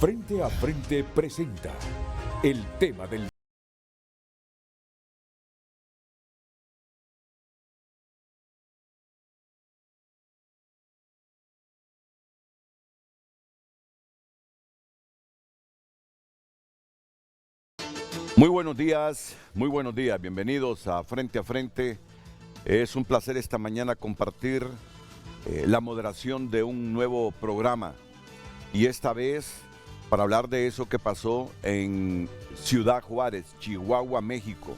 Frente a Frente presenta el tema del... Muy buenos días, bienvenidos a Frente. Es un placer esta mañana compartir la moderación de un nuevo programa y esta vez para hablar de eso que pasó en Ciudad Juárez, Chihuahua, México.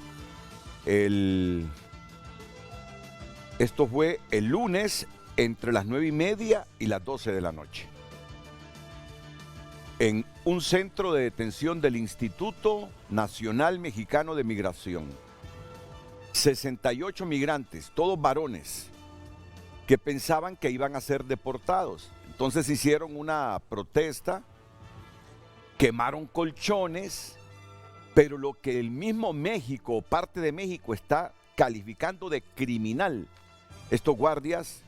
Esto fue el lunes entre las 9:30 y las 12 de la noche. En un centro de detención del Instituto Nacional Mexicano de Migración. 68 migrantes, todos varones, que pensaban que iban a ser deportados. Entonces hicieron una protesta, quemaron colchones, pero lo que el mismo México, parte de México, está calificando de criminal. Estos guardias,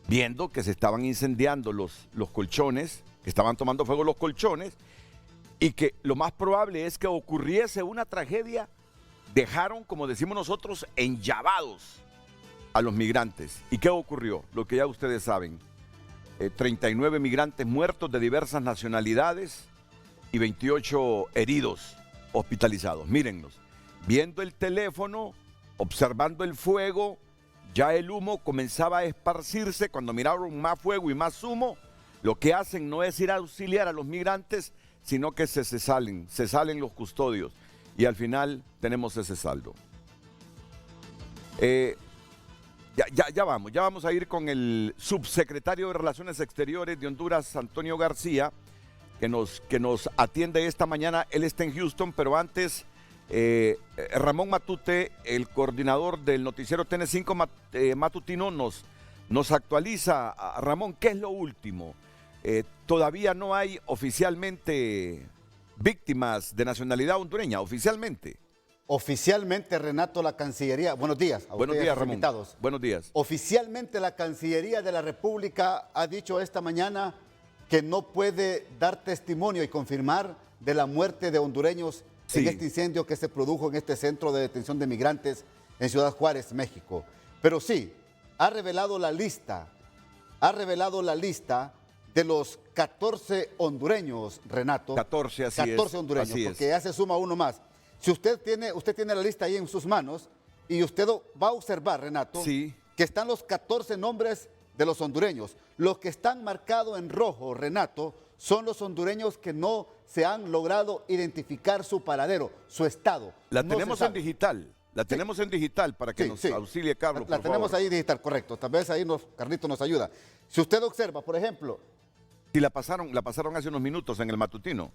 viendo que se estaban incendiando los colchones, que estaban tomando fuego los colchones, y que lo más probable es que ocurriese una tragedia, dejaron, como decimos nosotros, enllavados a los migrantes. ¿Y qué ocurrió? Lo que ya ustedes saben, 39 migrantes muertos de diversas nacionalidades y 28 heridos hospitalizados. Mírenlos, viendo el teléfono, observando el fuego, ya el humo comenzaba a esparcirse. Cuando miraron más fuego y más humo, lo que hacen no es ir a auxiliar a los migrantes, sino que se salen los custodios y al final tenemos ese saldo. Ya vamos a ir con el subsecretario de Relaciones Exteriores de Honduras, Antonio García, que nos atiende esta mañana. Él está en Houston, pero antes Ramón Matute, el coordinador del noticiero TN5 matutino, nos actualiza. Ramón, ¿qué es lo último? Todavía no hay oficialmente víctimas de nacionalidad hondureña, oficialmente. Oficialmente, Renato, la Cancillería, buenos días a buenos ustedes, días, Ramón. invitados. Buenos días. Oficialmente la Cancillería de la República ha dicho esta mañana que no puede dar testimonio y confirmar de la muerte de hondureños en este incendio que se produjo en este centro de detención de migrantes en Ciudad Juárez, México. Pero sí, ha revelado la lista de los 14 hondureños, Renato. 14, así 14 es, hondureños, así porque es. ya se suma uno más. Si usted tiene la lista ahí en sus manos y usted va a observar, Renato, sí, que están los 14 nombres de los hondureños. Los que están marcados en rojo, Renato, son los hondureños que no se han logrado identificar su paradero, su estado. La No tenemos se en sabe. digital. La tenemos en digital para que nos auxilie Carlos, La por tenemos favor. ahí digital, correcto. Tal vez ahí Carlito nos ayuda. Si usted observa, por ejemplo... Y la pasaron hace unos minutos en el matutino.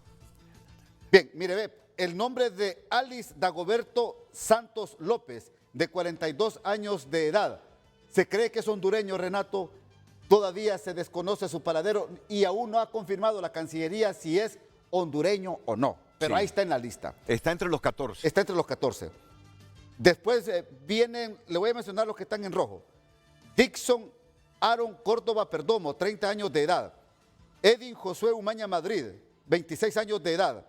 Bien, mire, ve, el nombre de Alice Dagoberto Santos López, de 42 años de edad. Se cree que es hondureño, Renato. Todavía se desconoce su paradero y aún no ha confirmado la Cancillería si es hondureño o no. Pero ahí está en la lista. Está entre los 14. Está entre los 14. Después vienen, le voy a mencionar los que están en rojo. Dixon Aaron Córdoba Perdomo, 30 años de edad. Edwin Josué Umaña Madrid, 26 años de edad.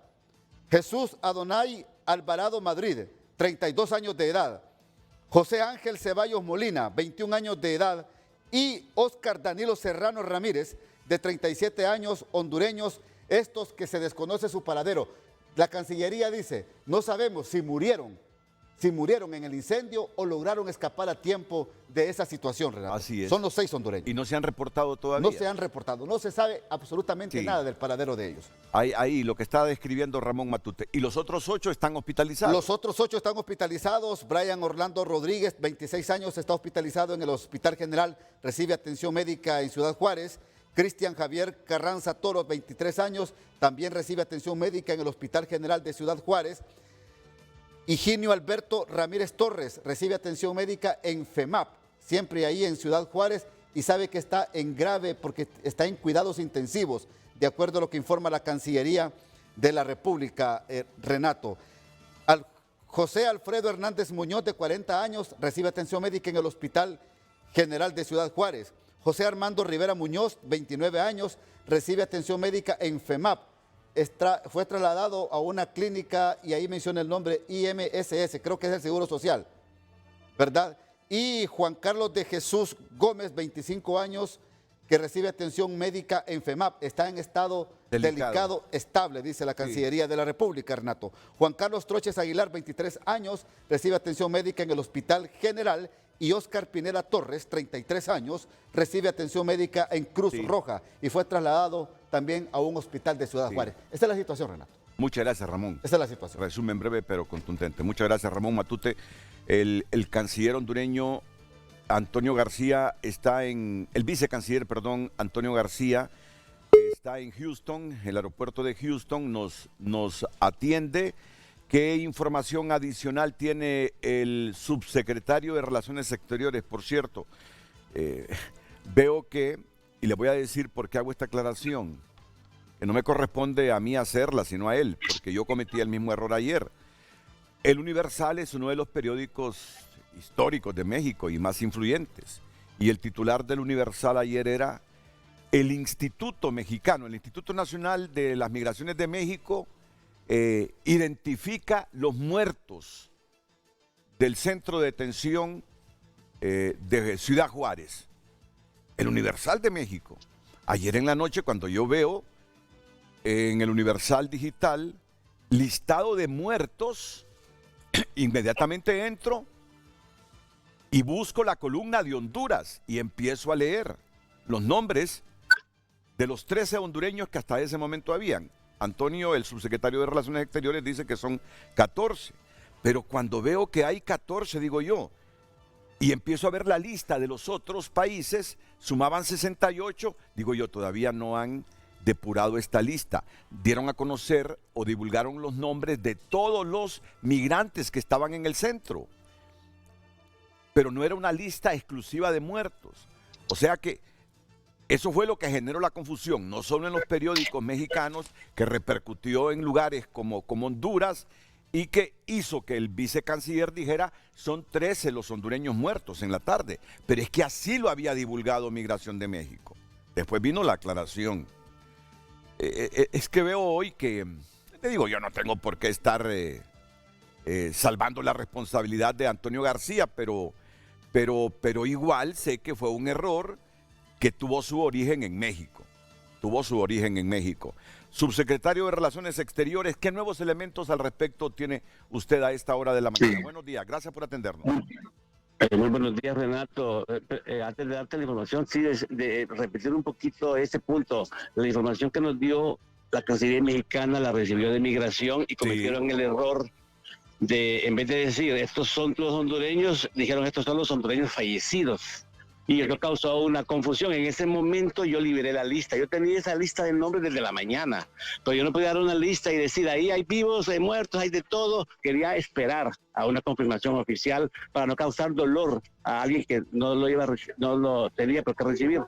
Jesús Adonai Alvarado Madrid, 32 años de edad. José Ángel Ceballos Molina, 21 años de edad. Y Óscar Danilo Serrano Ramírez, de 37 años, hondureños, estos que se desconoce su paradero. La Cancillería dice, no sabemos si murieron en el incendio o lograron escapar a tiempo de esa situación, Renato. Así es. Son los 6 hondureños. ¿Y no se han reportado todavía? No se han reportado, no se sabe absolutamente nada del paradero de ellos. Ahí lo que está describiendo Ramón Matute. ¿Y los otros 8 están hospitalizados? Los otros 8 están hospitalizados. Brian Orlando Rodríguez, 26 años, está hospitalizado en el Hospital General, recibe atención médica en Ciudad Juárez. Cristian Javier Carranza Toro, 23 años, también recibe atención médica en el Hospital General de Ciudad Juárez. Higinio Alberto Ramírez Torres recibe atención médica en FEMAP, siempre ahí en Ciudad Juárez, y sabe que está en grave porque está en cuidados intensivos, de acuerdo a lo que informa la Cancillería de la República, Renato. José Alfredo Hernández Muñoz, de 40 años, recibe atención médica en el Hospital General de Ciudad Juárez. José Armando Rivera Muñoz, 29 años, recibe atención médica en FEMAP. fue trasladado a una clínica y ahí menciona el nombre IMSS, creo que es el Seguro Social, ¿verdad? Y Juan Carlos de Jesús Gómez, 25 años, que recibe atención médica en FEMAP. Está en estado delicado estable, dice la Cancillería de la República, Renato. Juan Carlos Troches Aguilar, 23 años, recibe atención médica en el Hospital General. Y Oscar Pineda Torres, 33 años, recibe atención médica en Cruz Roja y fue trasladado también a un hospital de Ciudad Juárez. Esa es la situación, Renato. Muchas gracias, Ramón. Esa es la situación. Resumen breve pero contundente. Muchas gracias, Ramón Matute. El canciller hondureño Antonio García está en... El vicecanciller, perdón, Antonio García está en Houston, el aeropuerto de Houston, nos atiende. ¿Qué información adicional tiene el subsecretario de Relaciones Exteriores? Por cierto, veo que, y le voy a decir por qué hago esta aclaración, que no me corresponde a mí hacerla, sino a él, porque yo cometí el mismo error ayer. El Universal es uno de los periódicos históricos de México y más influyentes, y el titular del Universal ayer era el Instituto Mexicano, el Instituto Nacional de las Migraciones de México, identifica los muertos del centro de detención de Ciudad Juárez, el Universal de México. Ayer en la noche, cuando yo veo en el Universal Digital listado de muertos, inmediatamente entro y busco la columna de Honduras y empiezo a leer los nombres de los 13 hondureños que hasta ese momento habían. Antonio, el subsecretario de Relaciones Exteriores, dice que son 14. Pero cuando veo que hay 14, digo yo, y empiezo a ver la lista de los otros países, sumaban 68, digo yo, todavía no han depurado esta lista. Dieron a conocer o divulgaron los nombres de todos los migrantes que estaban en el centro. Pero no era una lista exclusiva de muertos. O sea que eso fue lo que generó la confusión, no solo en los periódicos mexicanos, que repercutió en lugares como Honduras y que hizo que el vicecanciller dijera son 13 los hondureños muertos en la tarde. Pero es que así lo había divulgado Migración de México. Después vino la aclaración. Es que veo hoy que, te digo, yo no tengo por qué estar salvando la responsabilidad de Antonio García, pero igual sé que fue un error que tuvo su origen en México. Subsecretario de Relaciones Exteriores, ¿qué nuevos elementos al respecto tiene usted a esta hora de la mañana? Buenos días, gracias por atendernos. Muy buenos días, Renato. Antes de darte la información, sí, de repetir un poquito este punto. La información que nos dio la Cancillería Mexicana la recibió de Migración y cometieron el error de, en vez de decir estos son los hondureños, dijeron estos son los hondureños fallecidos. Y eso causó una confusión. En ese momento yo liberé la lista. Yo tenía esa lista de nombres desde la mañana, pero yo no podía dar una lista y decir ahí hay vivos, hay muertos, hay de todo. Quería esperar a una confirmación oficial para no causar dolor a alguien que no lo tenía por qué recibir.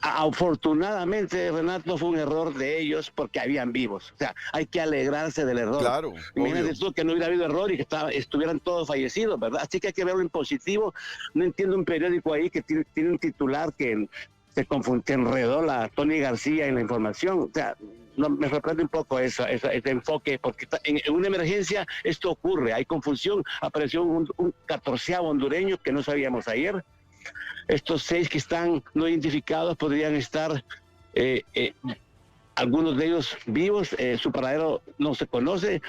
Afortunadamente, Renato, fue un error de ellos porque habían vivos. O sea, hay que alegrarse del error. Claro. Imagínate tú que no hubiera habido error y que estuvieran todos fallecidos, ¿verdad? Así que hay que verlo en positivo. No entiendo un periódico ahí que tiene un titular que que enredó la Tony García en la información. O sea, no, me sorprende un poco ese enfoque, porque en una emergencia esto ocurre, hay confusión. Apareció un 14º hondureño que no sabíamos ayer. Estos 6 que están no identificados podrían estar, algunos de ellos vivos, su paradero no se conoce,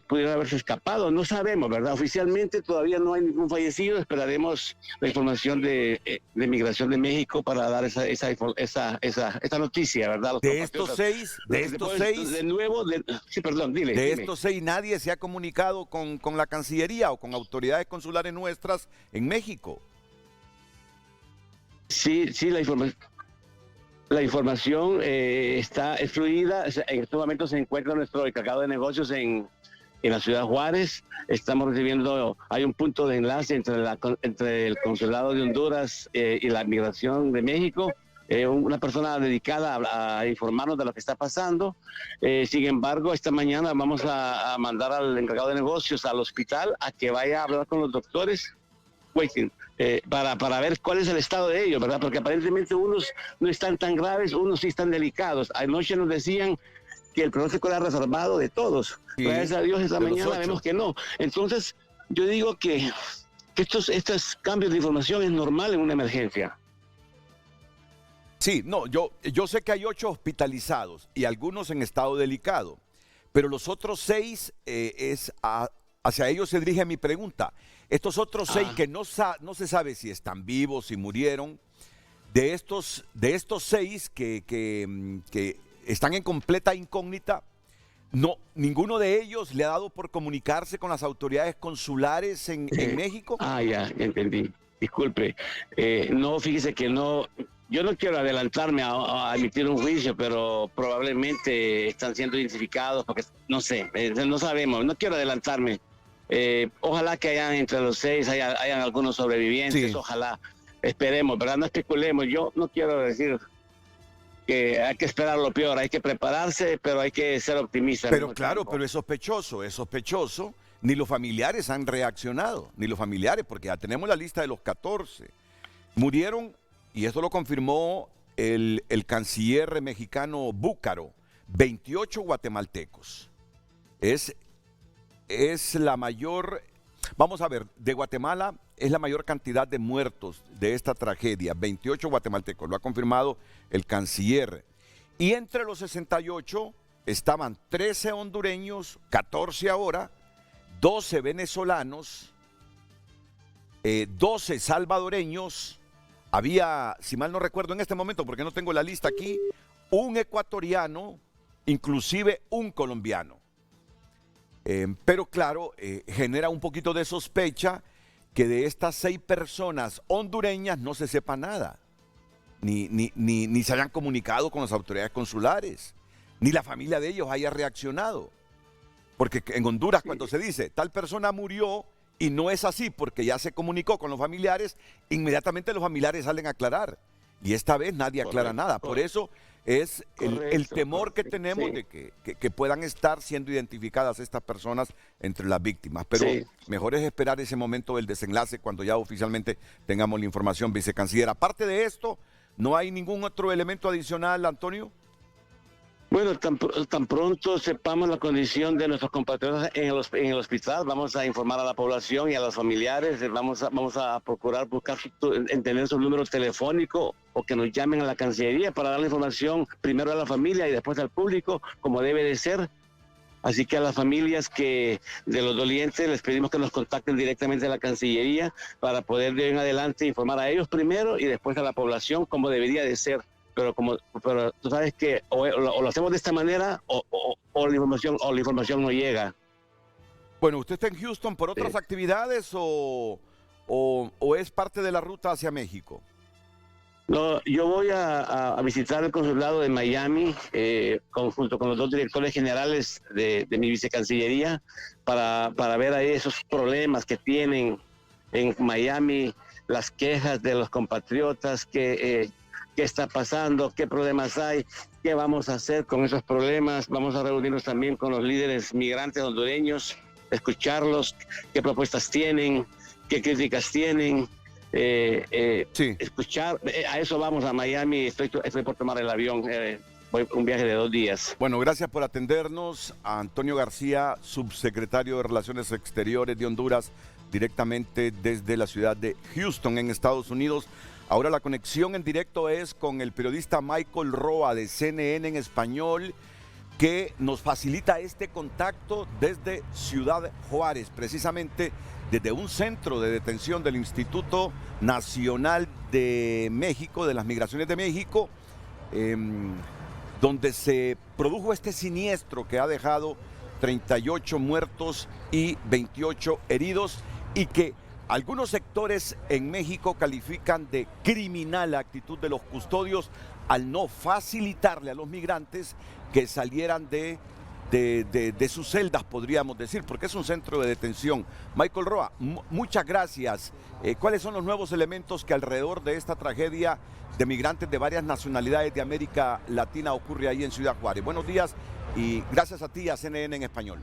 pudieran haberse escapado, no sabemos, ¿verdad? Oficialmente todavía no hay ningún fallecido, esperaremos la información de Migración de México para dar esa noticia, ¿verdad? De estos 6, de nuevo, sí, perdón, dime. Estos 6 nadie se ha comunicado con la Cancillería o con autoridades consulares nuestras en México. Sí, la información es fluida. En este momento se encuentra nuestro encargado de negocios en la ciudad Juárez. Estamos recibiendo, hay un punto de enlace entre el consulado de Honduras y la Migración de México. Una persona dedicada a informarnos de lo que está pasando. Sin embargo, esta mañana vamos a mandar al encargado de negocios al hospital a que vaya a hablar con los doctores. para ver cuál es el estado de ellos, ¿verdad? Porque aparentemente unos no están tan graves, unos sí están delicados. Anoche nos decían que el pronóstico era reservado de todos. Sí, gracias a Dios esta de los mañana 8. vemos que no. Entonces, yo digo que estos cambios de información es normal en una emergencia. Sí, no, yo sé que hay 8 hospitalizados y algunos en estado delicado, pero los otros 6 hacia ellos se dirige mi pregunta. Estos otros 6 que no se sabe si están vivos, si murieron, de estos 6 que están en completa incógnita, no, ninguno de ellos le ha dado por comunicarse con las autoridades consulares en México. Ya, entendí. Disculpe. No, fíjese que no. Yo no quiero adelantarme a emitir un juicio, pero probablemente están siendo identificados porque no sé, no sabemos. No quiero adelantarme. Ojalá que hayan entre los 6 hayan algunos sobrevivientes. Sí. Ojalá. Esperemos, ¿verdad? No especulemos. Yo no quiero decir que hay que esperar lo peor, hay que prepararse, pero hay que ser optimistas. Pero claro, pero es sospechoso. Ni los familiares han reaccionado, ni los familiares, porque ya tenemos la lista de los 14. Murieron, y esto lo confirmó el canciller mexicano Búcaro, 28 guatemaltecos. Es la mayor, vamos a ver, de Guatemala es la mayor cantidad de muertos de esta tragedia, 28 guatemaltecos, lo ha confirmado el canciller. Y entre los 68 estaban 13 hondureños, 14 ahora, 12 venezolanos, 12 salvadoreños, había, si mal no recuerdo en este momento, porque no tengo la lista aquí, un ecuatoriano, inclusive un colombiano. Pero claro, genera un poquito de sospecha que de estas 6 personas hondureñas no se sepa nada, ni se hayan comunicado con las autoridades consulares, ni la familia de ellos haya reaccionado. Porque en Honduras cuando se dice tal persona murió y no es así porque ya se comunicó con los familiares, inmediatamente los familiares salen a aclarar. Y esta vez nadie aclara nada. Por eso es el temor que tenemos de que puedan estar siendo identificadas estas personas entre las víctimas. Pero mejor es esperar ese momento del desenlace cuando ya oficialmente tengamos la información, vicecanciller. Aparte de esto, ¿no hay ningún otro elemento adicional, Antonio? Bueno, tan pronto sepamos la condición de nuestros compatriotas en el hospital, vamos a informar a la población y a los familiares, vamos a procurar buscar tener su número telefónico o que nos llamen a la Cancillería para dar la información primero a la familia y después al público, como debe de ser. Así que a las familias de los dolientes les pedimos que nos contacten directamente a la Cancillería para poder de en adelante informar a ellos primero y después a la población como debería de ser. Pero tú sabes que o lo hacemos de esta manera o la información no llega. Bueno, ¿usted está en Houston por otras actividades o es parte de la ruta hacia México? No, yo voy a visitar el consulado de Miami junto con los 2 directores generales de mi vicecancillería para ver ahí esos problemas que tienen en Miami, las quejas de los compatriotas qué está pasando, qué problemas hay, qué vamos a hacer con esos problemas. Vamos a reunirnos también con los líderes migrantes hondureños, escucharlos, qué propuestas tienen, qué críticas tienen, escuchar. A eso vamos a Miami, estoy por tomar el avión, voy un viaje de 2 días. Bueno, gracias por atendernos. A Antonio García, subsecretario de Relaciones Exteriores de Honduras, directamente desde la ciudad de Houston, en Estados Unidos. Ahora la conexión en directo es con el periodista Michael Roa de CNN en español, que nos facilita este contacto desde Ciudad Juárez, precisamente desde un centro de detención del Instituto Nacional de México, de las Migraciones de México, donde se produjo este siniestro que ha dejado 38 muertos y 28 heridos y que algunos sectores en México califican de criminal la actitud de los custodios al no facilitarle a los migrantes que salieran de sus celdas, podríamos decir, porque es un centro de detención. Michael Roa, muchas gracias. ¿Cuáles son los nuevos elementos que alrededor de esta tragedia de migrantes de varias nacionalidades de América Latina ocurre ahí en Ciudad Juárez? Buenos días y gracias a ti y a CNN en español.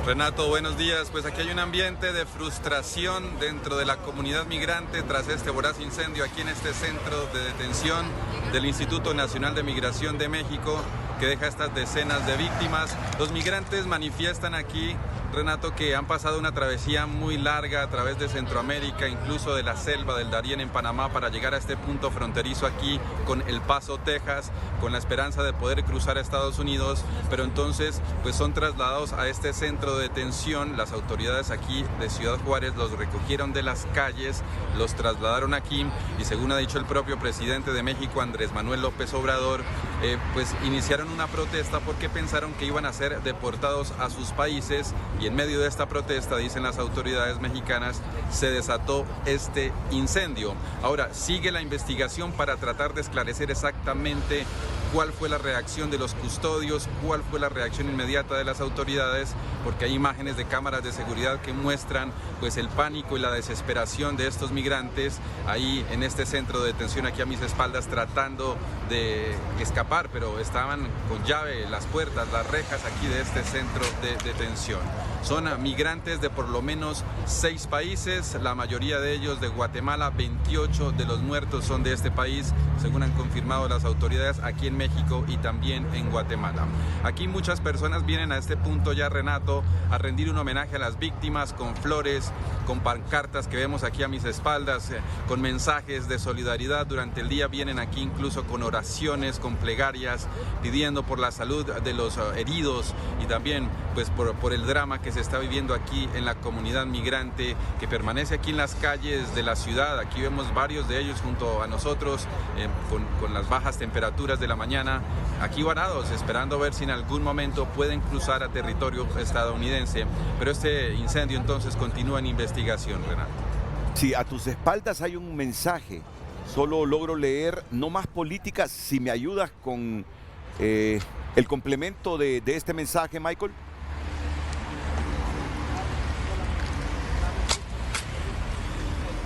Renato, buenos días. Pues aquí hay un ambiente de frustración dentro de la comunidad migrante tras este voraz incendio aquí en este centro de detención del Instituto Nacional de Migración de México, que deja estas decenas de víctimas. Los migrantes manifiestan aquí, Renato, que han pasado una travesía muy larga a través de Centroamérica, incluso de la selva del Darién en Panamá, para llegar a este punto fronterizo aquí con El Paso, Texas, con la esperanza de poder cruzar a Estados Unidos, pero entonces pues son trasladados a este centro de detención. Las autoridades aquí de Ciudad Juárez los recogieron de las calles, los trasladaron aquí y, según ha dicho el propio presidente de México, Andrés Manuel López Obrador, pues iniciaron una protesta porque pensaron que iban a ser deportados a sus países, y en medio de esta protesta, dicen las autoridades mexicanas, se desató este incendio. Ahora sigue la investigación para tratar de esclarecer exactamente cuál fue la reacción de los custodios, cuál fue la reacción inmediata de las autoridades, porque hay imágenes de cámaras de seguridad que muestran pues el pánico y la desesperación de estos migrantes ahí en este centro de detención aquí a mis espaldas, tratando de escapar, pero estaban con llave las puertas, las rejas aquí de este centro de detención. Son migrantes de por lo menos 6 países, la mayoría de ellos de Guatemala. 28 de los muertos son de este país, según han confirmado las autoridades aquí en México y también en Guatemala. Aquí muchas personas vienen a este punto ya, Renato, a rendir un homenaje a las víctimas con flores, con pancartas que vemos aquí a mis espaldas, con mensajes de solidaridad. Durante el día vienen aquí incluso con oraciones, con plegarias, pidiendo por la salud de los heridos y también pues por el drama que se está viviendo aquí en la comunidad migrante que permanece aquí en las calles de la ciudad. Aquí vemos varios de ellos junto a nosotros con las bajas temperaturas de la mañana, aquí varados, esperando ver si en algún momento pueden cruzar a territorio estadounidense. Pero este incendio entonces continúa en investigación, Renato. Sí, a tus espaldas hay un mensaje, solo logro leer: no más políticas. Si me ayudas con el complemento de este mensaje, Michael.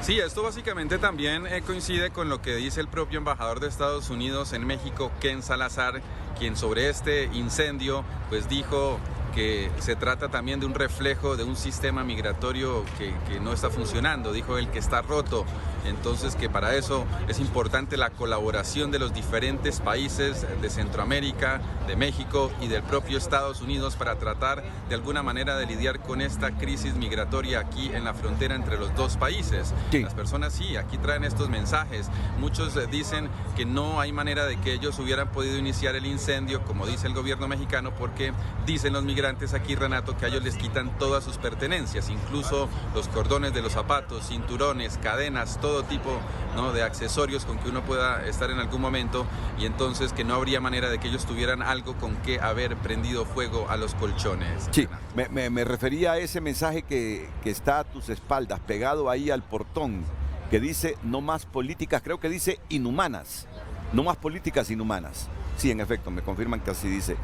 Sí, esto básicamente también coincide con lo que dice el propio embajador de Estados Unidos en México, Ken Salazar, quien sobre este incendio pues dijo que se trata también de un reflejo de un sistema migratorio que no está funcionando. Dijo él que está roto, entonces que para eso es importante la colaboración de los diferentes países de Centroamérica, de México y del propio Estados Unidos para tratar de alguna manera de lidiar con esta crisis migratoria aquí en la frontera entre los dos países. Sí. Las personas sí, aquí traen estos mensajes. Muchos dicen que no hay manera de que ellos hubieran podido iniciar el incendio, como dice el gobierno mexicano, porque dicen los migrantes aquí, Renato, que a ellos les quitan todas sus pertenencias, incluso los cordones de los zapatos, cinturones, cadenas, todo tipo, ¿no?, de accesorios con que uno pueda estar en algún momento, y entonces que no habría manera de que ellos tuvieran algo con que haber prendido fuego a los colchones. Sí, me refería a ese mensaje que está a tus espaldas, pegado ahí al portón, que dice: no más políticas, creo que dice inhumanas, no más políticas inhumanas. Sí, en efecto, me confirman que así dice.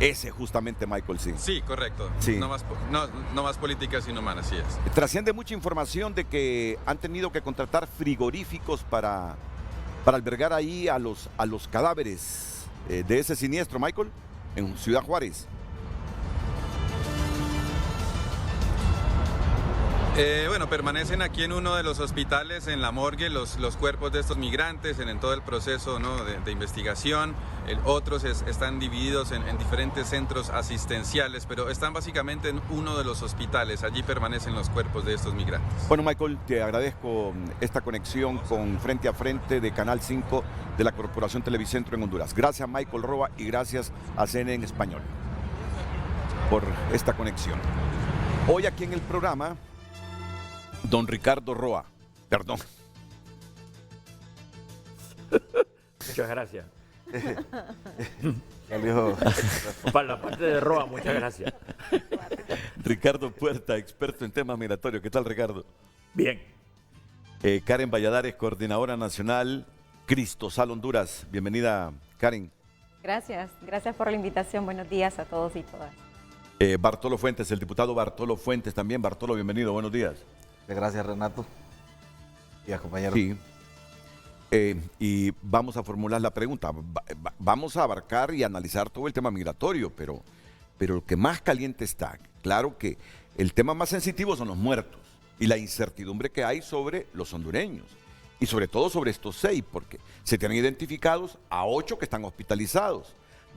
Ese justamente, Michael, sí. Sí, correcto. Sí. No más políticas inhumanas, sí es. Trasciende mucha información de que han tenido que contratar frigoríficos para albergar ahí a los cadáveres de ese siniestro, Michael, en Ciudad Juárez. Bueno, permanecen aquí en uno de los hospitales, en la morgue, los cuerpos de estos migrantes en todo el proceso, ¿no?, de investigación. Otros están divididos en diferentes centros asistenciales, pero están básicamente en uno de los hospitales. Allí permanecen los cuerpos de estos migrantes. Bueno, Michael, te agradezco esta conexión con Frente a Frente de Canal 5 de la Corporación Televicentro en Honduras. Gracias, Michael Roa, y gracias a CNN en Español por esta conexión. Hoy aquí en el programa, don Ricardo Roa, perdón. Muchas gracias. Para la parte de Roa, muchas gracias. Ricardo Puerta, experto en temas migratorios. ¿Qué tal, Ricardo? Bien. Karen Valladares, coordinadora nacional, Cristosal Honduras. Bienvenida, Karen. Gracias por la invitación. Buenos días a todos y todas. Bartolo Fuentes, el diputado Bartolo Fuentes también. Bartolo, bienvenido, buenos días. Gracias, Renato y a compañeros. Sí. Y vamos a formular la pregunta. Vamos a abarcar y analizar todo el tema migratorio, pero pero lo que más caliente está, claro que el tema más sensitivo son los muertos y la incertidumbre que hay sobre los hondureños y sobre todo sobre estos 6, porque se tienen identificados a 8 que están hospitalizados,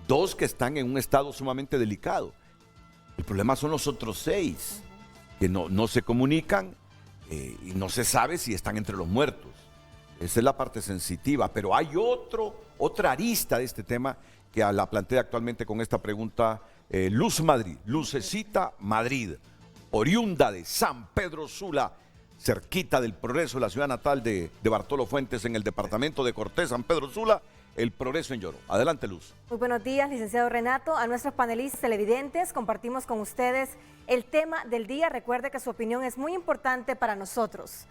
2 que están en un estado sumamente delicado. El problema son los otros 6 que no se comunican y no se sabe si están entre los muertos. Esa es la parte sensitiva, pero hay otra arista de este tema que la plantea actualmente con esta pregunta Luz Madrid, Lucecita Madrid, oriunda de San Pedro Sula, cerquita del Progreso, la ciudad natal de Bartolo Fuentes, en el departamento de Cortés, San Pedro Sula, el Progreso en Lloro. Adelante, Luz. Muy buenos días, licenciado Renato. A nuestros panelistas televidentes, compartimos con ustedes el tema del día. Recuerde que su opinión es muy importante para nosotros.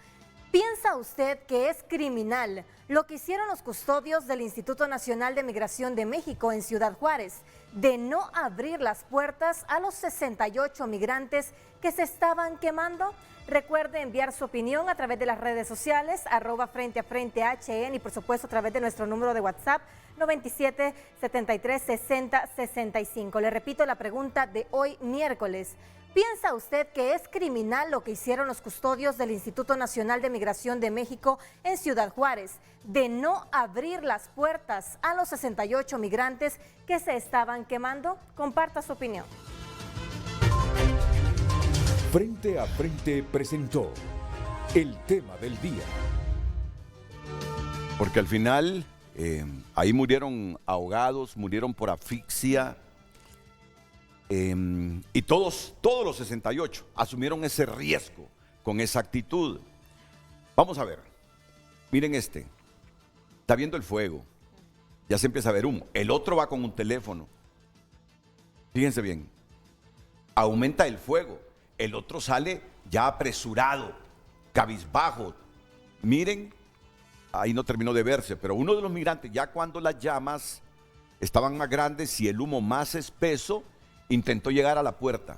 ¿Piensa usted que es criminal lo que hicieron los custodios del Instituto Nacional de Migración de México en Ciudad Juárez, de no abrir las puertas a los 68 migrantes que se estaban quemando? Recuerde enviar su opinión a través de las redes sociales, @FrenteAFrente HN, y por supuesto a través de nuestro número de WhatsApp 97 73 60 65. Le repito la pregunta de hoy miércoles. ¿Piensa usted que es criminal lo que hicieron los custodios del Instituto Nacional de Migración de México en Ciudad Juárez, de no abrir las puertas a los 68 migrantes que se estaban quemando? Comparta su opinión. Frente a Frente presentó el tema del día. Porque al final ahí murieron ahogados, murieron por asfixia. Y todos los 68 asumieron ese riesgo con esa actitud. Vamos a ver, miren está viendo el fuego, ya se empieza a ver humo, el otro va con un teléfono, fíjense bien, aumenta el fuego, el otro sale ya apresurado, cabizbajo, miren, ahí no terminó de verse, pero uno de los migrantes ya cuando las llamas estaban más grandes y el humo más espeso, intentó llegar a la puerta.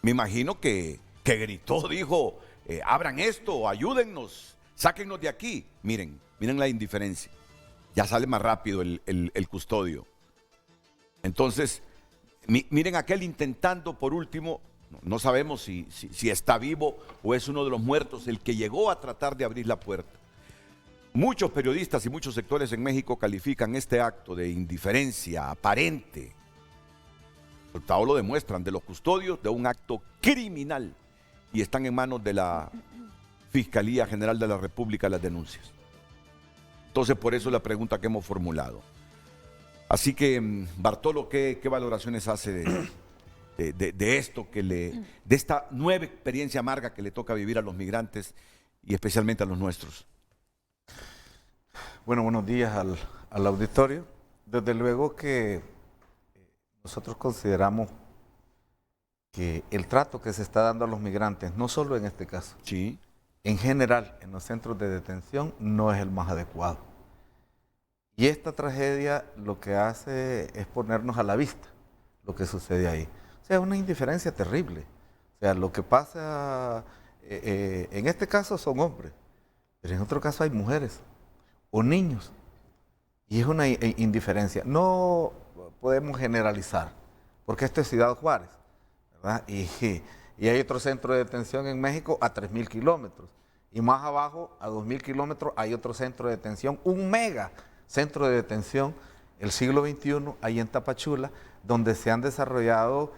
Me imagino que gritó, dijo, abran esto, ayúdennos, sáquennos de aquí. Miren la indiferencia. Ya sale más rápido el custodio. Entonces, miren aquel intentando por último, no sabemos si está vivo o es uno de los muertos, el que llegó a tratar de abrir la puerta. Muchos periodistas y muchos sectores en México califican este acto de indiferencia aparente, el resultado lo demuestran, de los custodios, de un acto criminal, y están en manos de la Fiscalía General de la República las denuncias. Entonces, por eso la pregunta que hemos formulado. Así que, Bartolo, ¿qué valoraciones hace de esto, de esta nueva experiencia amarga que le toca vivir a los migrantes y especialmente a los nuestros? Bueno, buenos días al auditorio. Desde luego que nosotros consideramos que el trato que se está dando a los migrantes, no solo en este caso, sí, en general en los centros de detención, no es el más adecuado. Y esta tragedia lo que hace es ponernos a la vista lo que sucede ahí. O sea, es una indiferencia terrible. O sea, lo que pasa, en este caso son hombres, pero en otro caso hay mujeres o niños, y es una indiferencia. No podemos generalizar, porque esto es Ciudad Juárez, ¿verdad? Y hay otro centro de detención en México a 3.000 kilómetros, y más abajo, a 2.000 kilómetros, hay otro centro de detención, un mega centro de detención, el siglo XXI, ahí en Tapachula, donde se han desarrollado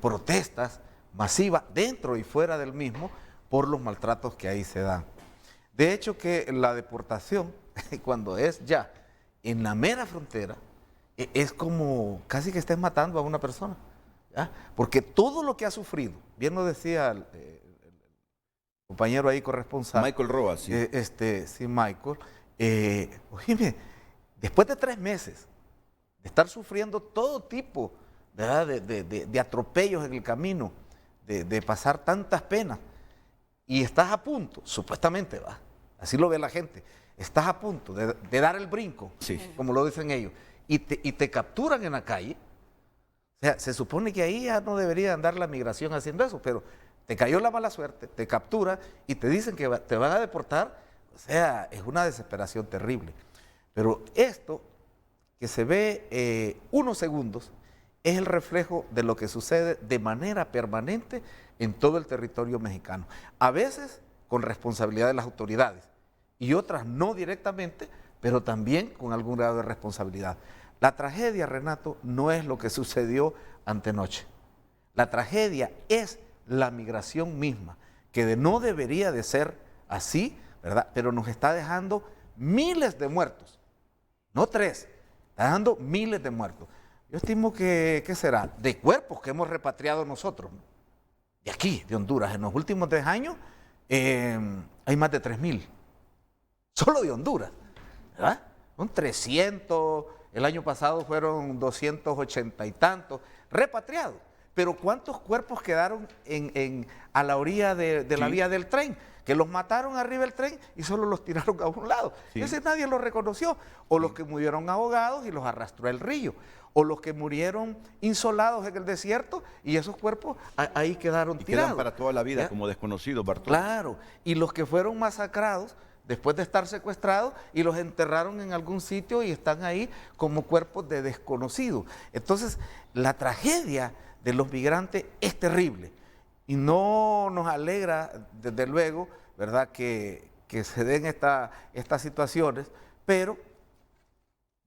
protestas masivas dentro y fuera del mismo por los maltratos que ahí se dan. De hecho, que la deportación, cuando es ya en la mera frontera, es como casi que estés matando a una persona, ¿ya? Porque todo lo que ha sufrido, bien lo decía el compañero ahí corresponsal, Michael Roa, sí. Sí, Michael, oíme, después de 3 meses de estar sufriendo todo tipo, ¿verdad?, de atropellos en el camino, de pasar tantas penas, y estás a punto, supuestamente, va, así lo ve la gente, estás a punto de dar el brinco, sí, como lo dicen ellos, y te capturan en la calle. O sea, se supone que ahí ya no debería andar la migración haciendo eso, pero te cayó la mala suerte, te captura y te dicen que te van a deportar. O sea, es una desesperación terrible. Pero esto que se ve unos segundos es el reflejo de lo que sucede de manera permanente en todo el territorio mexicano. A veces con responsabilidad de las autoridades y otras no directamente, pero también con algún grado de responsabilidad. La tragedia, Renato, no es lo que sucedió antenoche. La tragedia es la migración misma, que no debería de ser así, ¿verdad? Pero nos está dejando miles de muertos, no 3, está dejando miles de muertos. Yo estimo que, ¿qué será? De cuerpos que hemos repatriado nosotros, de aquí, de Honduras, en los últimos 3 años, hay más de 3,000, solo de Honduras, ¿verdad? Son 300, el año pasado fueron 280 y tantos repatriados. Pero ¿cuántos cuerpos quedaron a la orilla de la vía del tren? Que los mataron arriba del tren y solo los tiraron a un lado. Sí. Ese nadie los reconoció. O los que murieron ahogados y los arrastró el río. O los que murieron insolados en el desierto y esos cuerpos ahí quedaron tirados. Quedan para toda la vida, ¿ya? Como desconocidos, Bartolo. Claro. Y los que fueron masacrados después de estar secuestrados y los enterraron en algún sitio y están ahí como cuerpos de desconocidos. Entonces, la tragedia de los migrantes es terrible y no nos alegra, desde luego, ¿verdad?, que se den estas situaciones, pero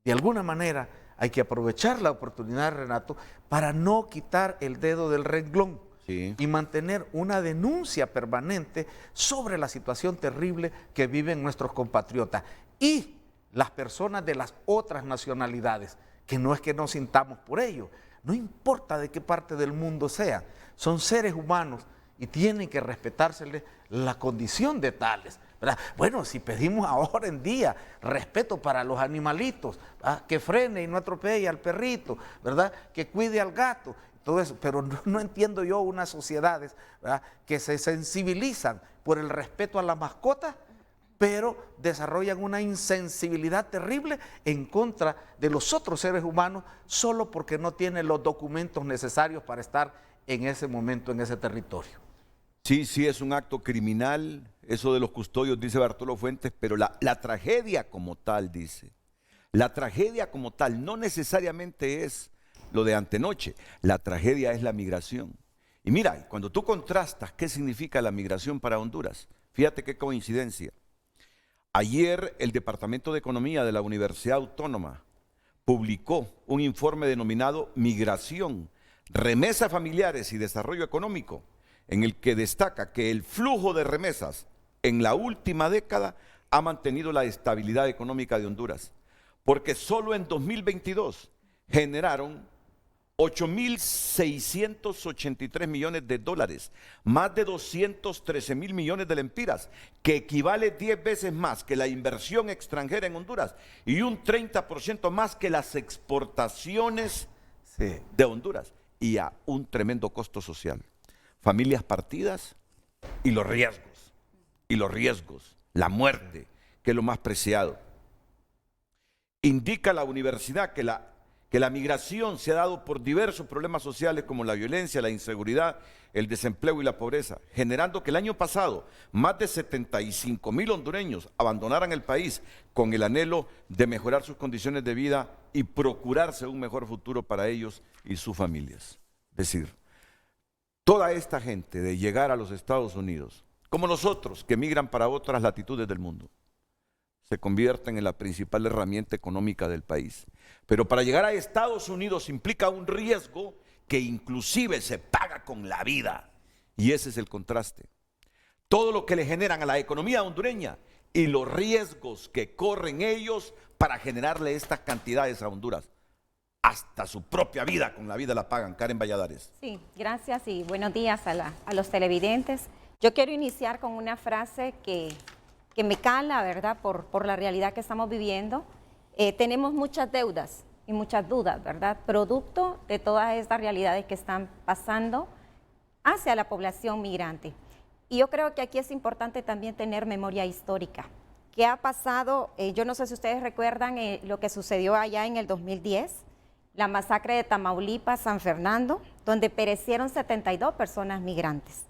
de alguna manera hay que aprovechar la oportunidad, Renato, para no quitar el dedo del renglón. Sí. Y mantener una denuncia permanente sobre la situación terrible que viven nuestros compatriotas y las personas de las otras nacionalidades, que no es que nos sintamos por ello, no importa de qué parte del mundo sean, son seres humanos y tienen que respetárseles la condición de tales, ¿verdad? Bueno, si pedimos ahora en día respeto para los animalitos, ¿verdad?, que frene y no atropelle al perrito, ¿verdad?, que cuide al gato, todo eso, pero no entiendo yo unas sociedades, ¿verdad?, que se sensibilizan por el respeto a las mascotas, pero desarrollan una insensibilidad terrible en contra de los otros seres humanos solo porque no tienen los documentos necesarios para estar en ese momento, en ese territorio. Sí, sí, es un acto criminal, eso de los custodios, dice Bartolo Fuentes, pero la tragedia como tal, dice, la tragedia como tal no necesariamente es lo de antenoche, la tragedia es la migración. Y mira, cuando tú contrastas qué significa la migración para Honduras, fíjate qué coincidencia. Ayer el Departamento de Economía de la Universidad Autónoma publicó un informe denominado Migración, Remesas Familiares y Desarrollo Económico, en el que destaca que el flujo de remesas en la última década ha mantenido la estabilidad económica de Honduras, porque solo en 2022 generaron 8.683 millones de dólares, más de 213.000 millones de lempiras, que equivale 10 veces más que la inversión extranjera en Honduras y un 30% más que las exportaciones de Honduras, y a un tremendo costo social. Familias partidas y los riesgos, la muerte, que es lo más preciado. Indica la universidad que la migración se ha dado por diversos problemas sociales como la violencia, la inseguridad, el desempleo y la pobreza, generando que el año pasado más de 75,000 hondureños abandonaran el país con el anhelo de mejorar sus condiciones de vida y procurarse un mejor futuro para ellos y sus familias. Es decir, toda esta gente de llegar a los Estados Unidos, como nosotros que migran para otras latitudes del mundo, se convierten en la principal herramienta económica del país. Pero para llegar a Estados Unidos implica un riesgo que inclusive se paga con la vida. Y ese es el contraste. Todo lo que le generan a la economía hondureña y los riesgos que corren ellos para generarle estas cantidades a Honduras. Hasta su propia vida, con la vida la pagan. Karen Valladares. Sí, gracias y buenos días a los televidentes. Yo quiero iniciar con una frase que me cala, ¿verdad?, por la realidad que estamos viviendo. Tenemos muchas deudas y muchas dudas, ¿verdad?, producto de todas estas realidades que están pasando hacia la población migrante. Y yo creo que aquí es importante también tener memoria histórica. ¿Qué ha pasado? Yo no sé si ustedes recuerdan lo que sucedió allá en el 2010, la masacre de Tamaulipas, San Fernando, donde perecieron 72 personas migrantes.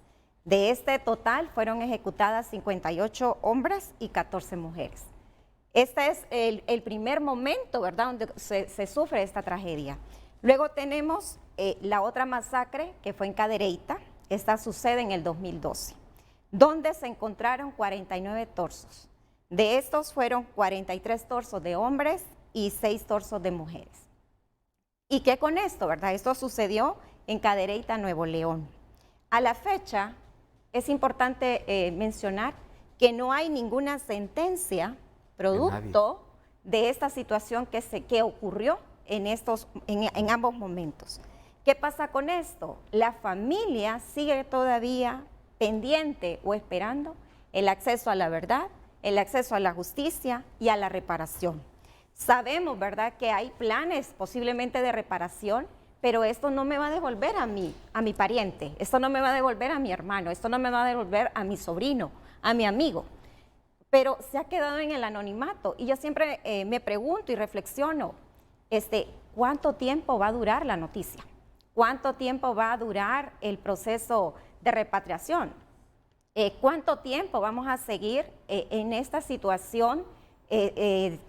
De este total fueron ejecutadas 58 hombres y 14 mujeres. Este es el primer momento, ¿verdad?, donde se sufre esta tragedia. Luego tenemos la otra masacre que fue en Cadereyta. Esta sucede en el 2012, donde se encontraron 49 torsos. De estos fueron 43 torsos de hombres y 6 torsos de mujeres. ¿Y qué con esto, verdad? Esto sucedió en Cadereyta, Nuevo León. A la fecha, es importante mencionar que no hay ninguna sentencia producto de esta situación que ocurrió en ambos momentos. ¿Qué pasa con esto? La familia sigue todavía pendiente o esperando el acceso a la verdad, el acceso a la justicia y a la reparación. Sabemos, ¿verdad?, que hay planes posiblemente de reparación, pero esto no me va a devolver a mi pariente, esto no me va a devolver a mi hermano, esto no me va a devolver a mi sobrino, a mi amigo. Pero se ha quedado en el anonimato y yo siempre me pregunto y reflexiono, ¿cuánto tiempo va a durar la noticia? ¿Cuánto tiempo va a durar el proceso de repatriación? ¿Cuánto tiempo vamos a seguir en esta situación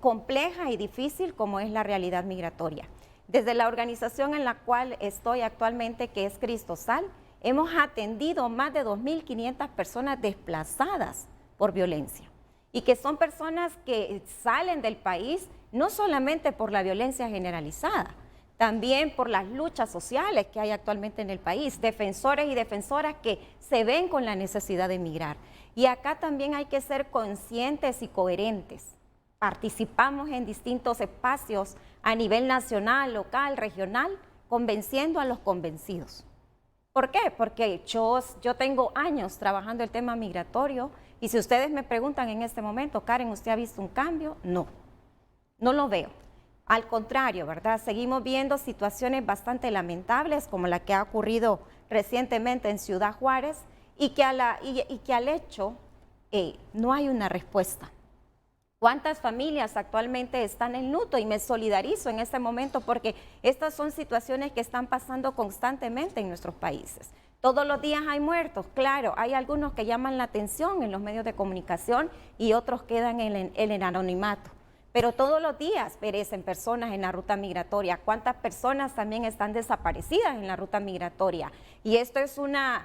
compleja y difícil como es la realidad migratoria? Desde la organización en la cual estoy actualmente, que es Cristosal, hemos atendido más de 2.500 personas desplazadas por violencia y que son personas que salen del país no solamente por la violencia generalizada, también por las luchas sociales que hay actualmente en el país, defensores y defensoras que se ven con la necesidad de emigrar. Y acá también hay que ser conscientes y coherentes. Participamos en distintos espacios a nivel nacional, local, regional, convenciendo a los convencidos. ¿Por qué? Porque yo tengo años trabajando el tema migratorio y si ustedes me preguntan en este momento, Karen, ¿usted ha visto un cambio? No, no lo veo. Al contrario, ¿verdad? Seguimos viendo situaciones bastante lamentables como la que ha ocurrido recientemente en Ciudad Juárez y que al hecho no hay una respuesta. ¿Cuántas familias actualmente están en luto? Y me solidarizo en este momento porque estas son situaciones que están pasando constantemente en nuestros países. Todos los días hay muertos, claro, hay algunos que llaman la atención en los medios de comunicación y otros quedan en el anonimato. Pero todos los días perecen personas en la ruta migratoria. ¿Cuántas personas también están desaparecidas en la ruta migratoria? Y esto es una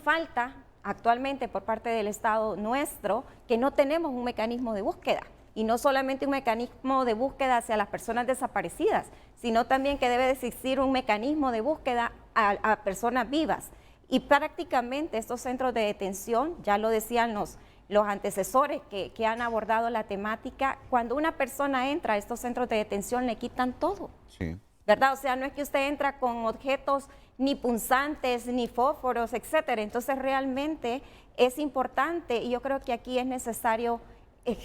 falta actualmente por parte del Estado nuestro, que no tenemos un mecanismo de búsqueda. Y no solamente un mecanismo de búsqueda hacia las personas desaparecidas, sino también que debe de existir un mecanismo de búsqueda a personas vivas. Y prácticamente estos centros de detención, ya lo decían los antecesores que han abordado la temática, cuando una persona entra a estos centros de detención le quitan todo, sí, ¿verdad? O sea, no es que usted entra con objetos ni punzantes, ni fósforos, etcétera. Entonces realmente es importante y yo creo que aquí es necesario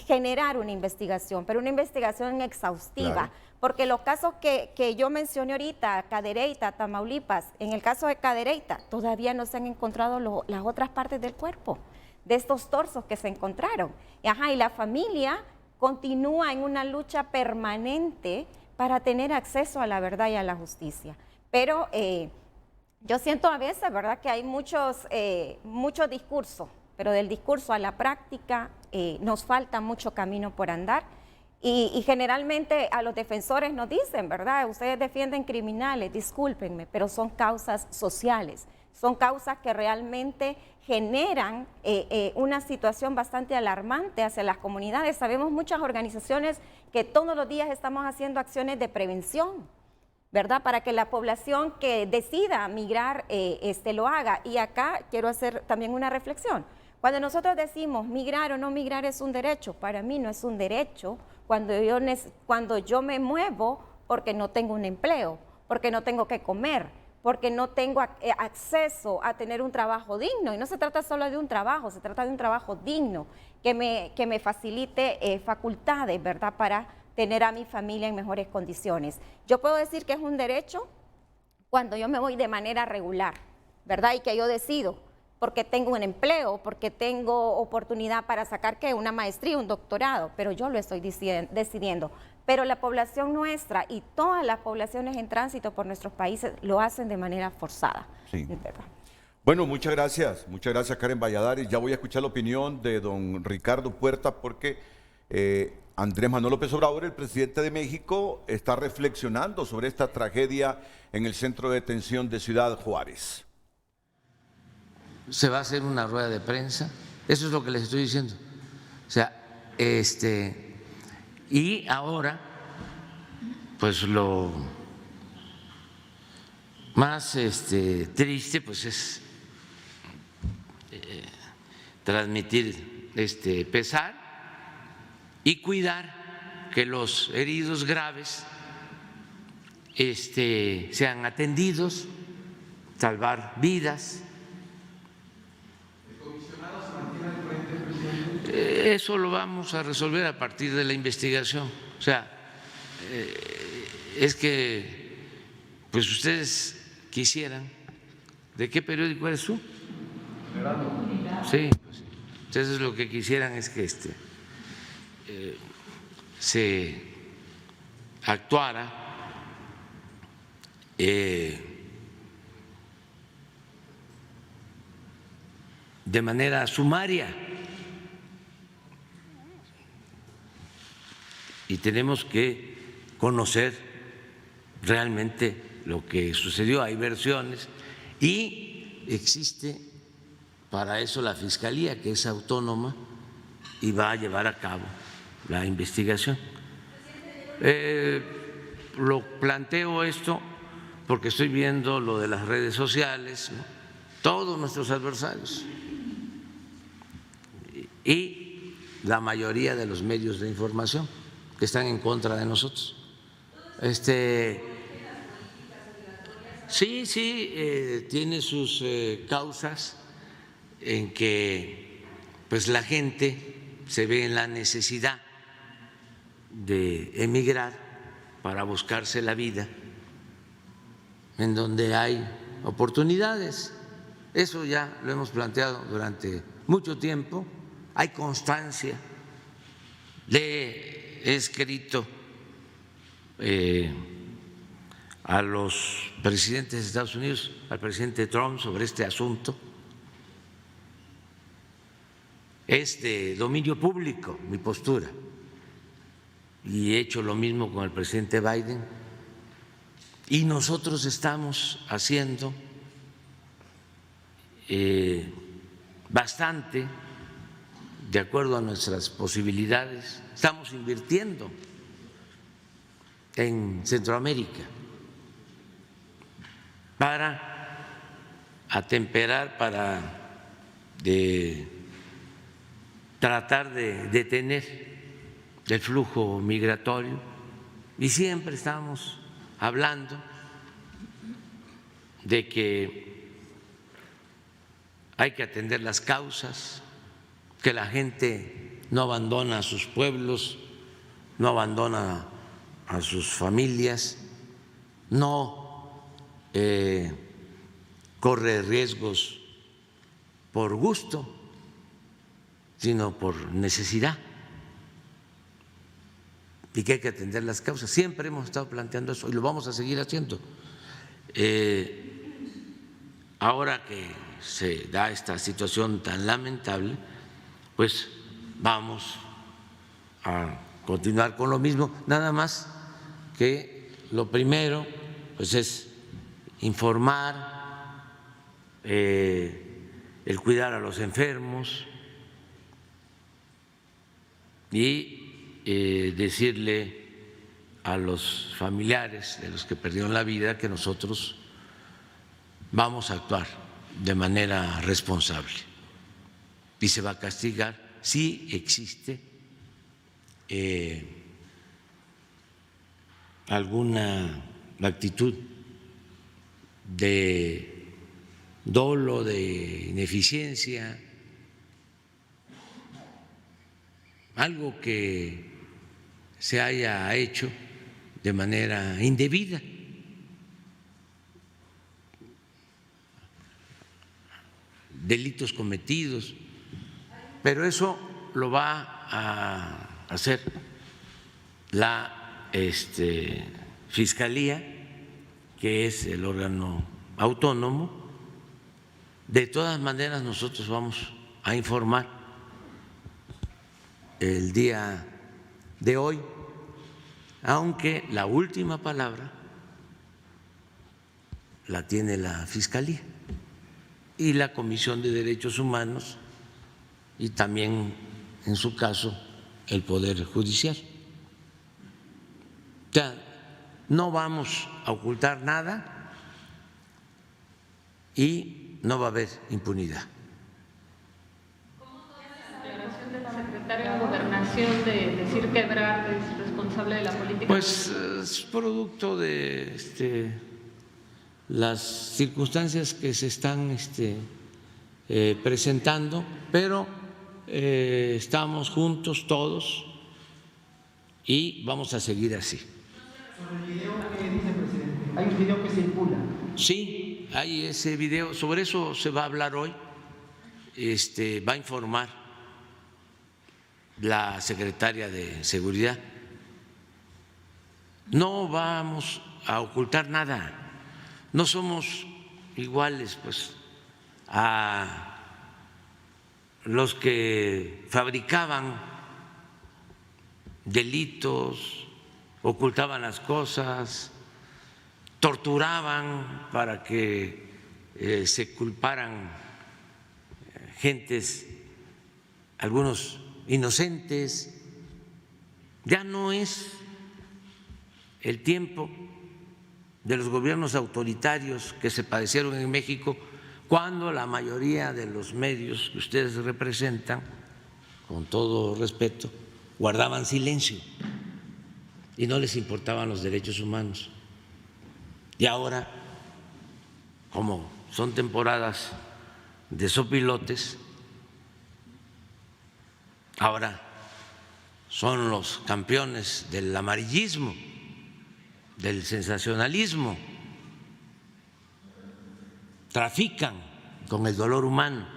generar una investigación, pero una investigación exhaustiva, claro, porque los casos que yo mencioné ahorita, Cadereyta, Tamaulipas, en el caso de Cadereyta, todavía no se han encontrado las otras partes del cuerpo de estos torsos que se encontraron. Y la familia continúa en una lucha permanente para tener acceso a la verdad y a la justicia. Pero yo siento a veces, ¿verdad?, que hay mucho discurso, pero del discurso a la práctica nos falta mucho camino por andar. Y generalmente a los defensores nos dicen, ¿verdad?, ustedes defienden criminales, discúlpenme, pero son causas sociales, son causas que realmente generan una situación bastante alarmante hacia las comunidades. Sabemos muchas organizaciones que todos los días estamos haciendo acciones de prevención, ¿verdad?, para que la población que decida migrar lo haga. Y acá quiero hacer también una reflexión. Cuando nosotros decimos migrar o no migrar es un derecho, para mí no es un derecho cuando yo me muevo porque no tengo un empleo, porque no tengo que comer, porque no tengo acceso a tener un trabajo digno. Y no se trata solo de un trabajo, se trata de un trabajo digno que me facilite facultades, ¿verdad?, para tener a mi familia en mejores condiciones. Yo puedo decir que es un derecho cuando yo me voy de manera regular, ¿verdad?, y que yo decido porque tengo un empleo, porque tengo oportunidad para sacar ¿qué? Una maestría, un doctorado, pero yo lo estoy decidiendo. Pero la población nuestra y todas las poblaciones en tránsito por nuestros países lo hacen de manera forzada. Sí. Bueno, muchas gracias Karen Valladares. Ya voy a escuchar la opinión de don Ricardo Puerta porque Andrés Manuel López Obrador, el presidente de México, está reflexionando sobre esta tragedia en el centro de detención de Ciudad Juárez. Se va a hacer una rueda de prensa, eso es lo que les estoy diciendo. O sea, y ahora, pues lo más triste pues es transmitir pesar y cuidar que los heridos graves sean atendidos, salvar vidas. Eso lo vamos a resolver a partir de la investigación. O sea, es que pues ustedes quisieran. ¿De qué periódico eres tú? Sí, pues, entonces lo que quisieran es que se actuara de manera sumaria y tenemos que conocer realmente lo que sucedió. Hay versiones y existe para eso la Fiscalía, que es autónoma y va a llevar a cabo la investigación. Lo planteo esto porque estoy viendo lo de las redes sociales, ¿no? Todos nuestros adversarios y la mayoría de los medios de información que están en contra de nosotros. Sí, tiene sus causas en que pues la gente se ve en la necesidad de emigrar para buscarse la vida en donde hay oportunidades. Eso ya lo hemos planteado durante mucho tiempo, hay constancia. Le he escrito a los presidentes de Estados Unidos, al presidente Trump, sobre este asunto. Es de dominio público mi postura y he hecho lo mismo con el presidente Biden y nosotros estamos haciendo bastante de acuerdo a nuestras posibilidades. Estamos invirtiendo en Centroamérica para atemperar, para tratar de detener el flujo migratorio y siempre estamos hablando de que hay que atender las causas, que la gente no abandona a sus pueblos, no abandona a sus familias, no corre riesgos por gusto, sino por necesidad, y que hay que atender las causas. Siempre hemos estado planteando eso y lo vamos a seguir haciendo. Ahora que se da esta situación tan lamentable, pues vamos a continuar con lo mismo, nada más que lo primero pues es informar, el cuidar a los enfermos y decirle a los familiares de los que perdieron la vida que nosotros vamos a actuar de manera responsable y se va a castigar si existe alguna actitud de dolo, de ineficiencia, algo que se haya hecho de manera indebida. Delitos cometidos, pero eso lo va a hacer la Fiscalía, que es el órgano autónomo. De todas maneras, nosotros vamos a informar el día de hoy, aunque la última palabra la tiene la Fiscalía y la Comisión de Derechos Humanos y también, en su caso, el Poder Judicial. O sea, no vamos a ocultar nada y no va a haber impunidad. ¿Cómo fue la declaración del secretario de Gobernación de decir que Ebrard es responsable de la política? Pues es producto de las circunstancias que se están presentando, pero estamos juntos todos y vamos a seguir así. Sobre el video que dice, presidente, hay un video que circula. Sí, hay ese video, sobre eso se va a hablar hoy, va a informar la secretaria de Seguridad. No vamos a ocultar nada, no somos iguales pues a los que fabricaban delitos, ocultaban las cosas, torturaban para que se culparan gentes, algunos inocentes. Ya no es el tiempo de los gobiernos autoritarios que se padecieron en México, cuando la mayoría de los medios que ustedes representan, con todo respeto, guardaban silencio y no les importaban los derechos humanos. Y ahora, como son temporadas de sopilotes, ahora son los campeones del amarillismo, del sensacionalismo, trafican con el dolor humano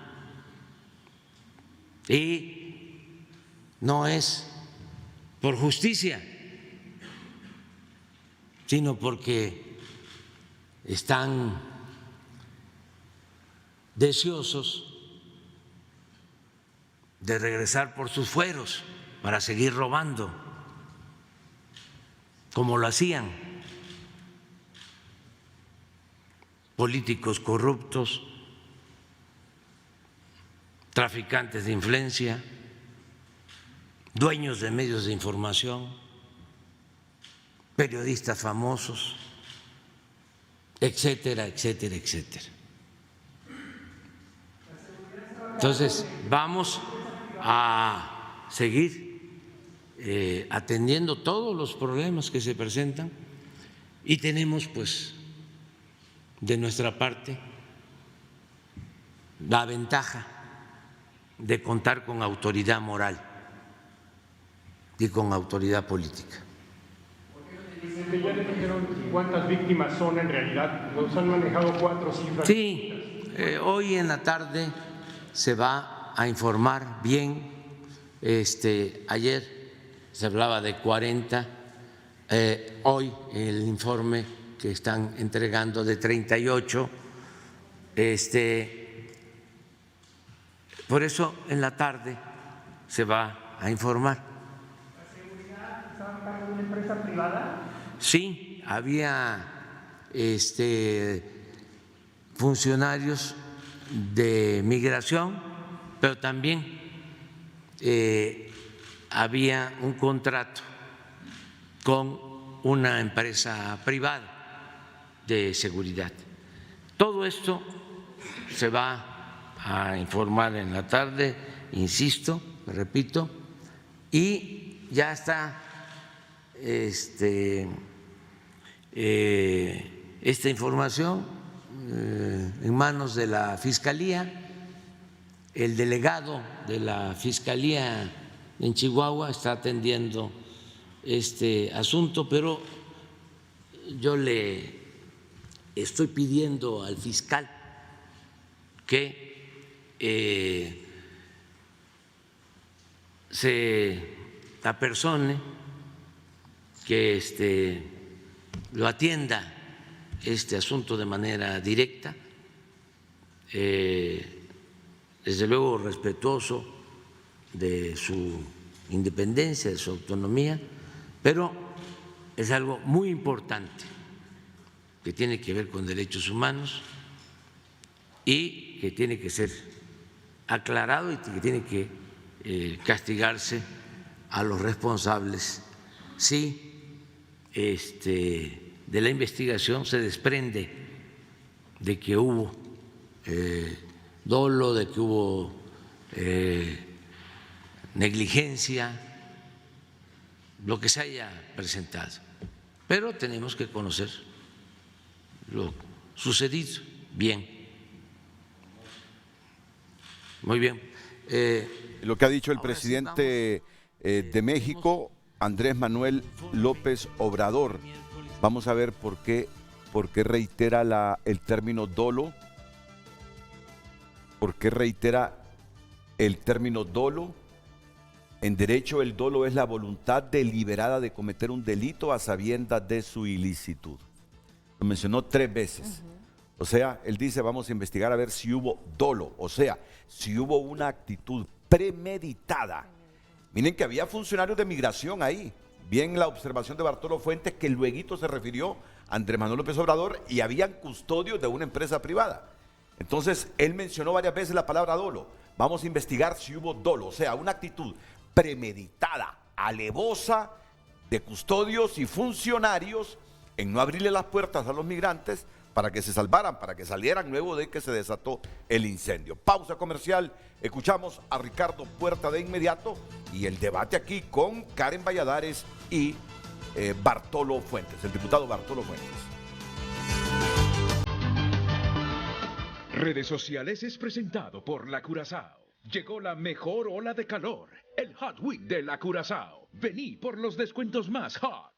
y no es por justicia, sino porque están deseosos de regresar por sus fueros para seguir robando, como lo hacían políticos corruptos, traficantes de influencia, dueños de medios de información, periodistas famosos, etcétera, etcétera, etcétera. Entonces, vamos a seguir atendiendo todos los problemas que se presentan y tenemos pues de nuestra parte la ventaja de contar con autoridad moral y con autoridad política. Desde ya le dijeron cuántas víctimas son en realidad, nos han manejado 4 cifras. Sí, hoy en la tarde se va a informar bien. Ayer se hablaba de 40, hoy el informe que están entregando de 38. Por eso en la tarde se va a informar. ¿La seguridad estaba a cargo de una empresa privada? Sí, había funcionarios de migración, pero también había un contrato con una empresa privada de seguridad. Todo esto se va a informar en la tarde, insisto, repito, y ya está esta información en manos de la Fiscalía. El delegado de la Fiscalía en Chihuahua está atendiendo este asunto, pero yo le estoy pidiendo al fiscal que se apersone, que lo atienda este asunto de manera directa, desde luego respetuoso de su independencia, de su autonomía, pero es algo muy importante que tiene que ver con derechos humanos y que tiene que ser aclarado y que tiene que castigarse a los responsables si de la investigación se desprende de que hubo dolo, de que hubo negligencia, lo que se haya presentado. Pero tenemos que conocer lo sucedido bien. Muy bien. Lo que ha dicho el presidente de México, Andrés Manuel López Obrador. Vamos a ver por qué reitera el término dolo. ¿Por qué reitera el término dolo? En derecho, el dolo es la voluntad deliberada de cometer un delito a sabiendas de su ilicitud. Lo mencionó 3 veces. O sea, él dice, vamos a investigar a ver si hubo dolo, o sea, si hubo una actitud premeditada. Miren que había funcionarios de migración ahí. Bien la observación de Bartolo Fuentes, que luego se refirió a Andrés Manuel López Obrador, y habían custodios de una empresa privada. Entonces, él mencionó varias veces la palabra dolo. Vamos a investigar si hubo dolo, o sea, una actitud premeditada, alevosa de custodios y funcionarios en no abrirle las puertas a los migrantes para que se salvaran, para que salieran luego de que se desató el incendio. Pausa comercial, escuchamos a Ricardo Puerta de inmediato y el debate aquí con Karen Valladares y Bartolo Fuentes, el diputado Bartolo Fuentes. Redes Sociales es presentado por La Curazao. Llegó la mejor ola de calor, el Hot Week de La Curazao. Vení por los descuentos más hot.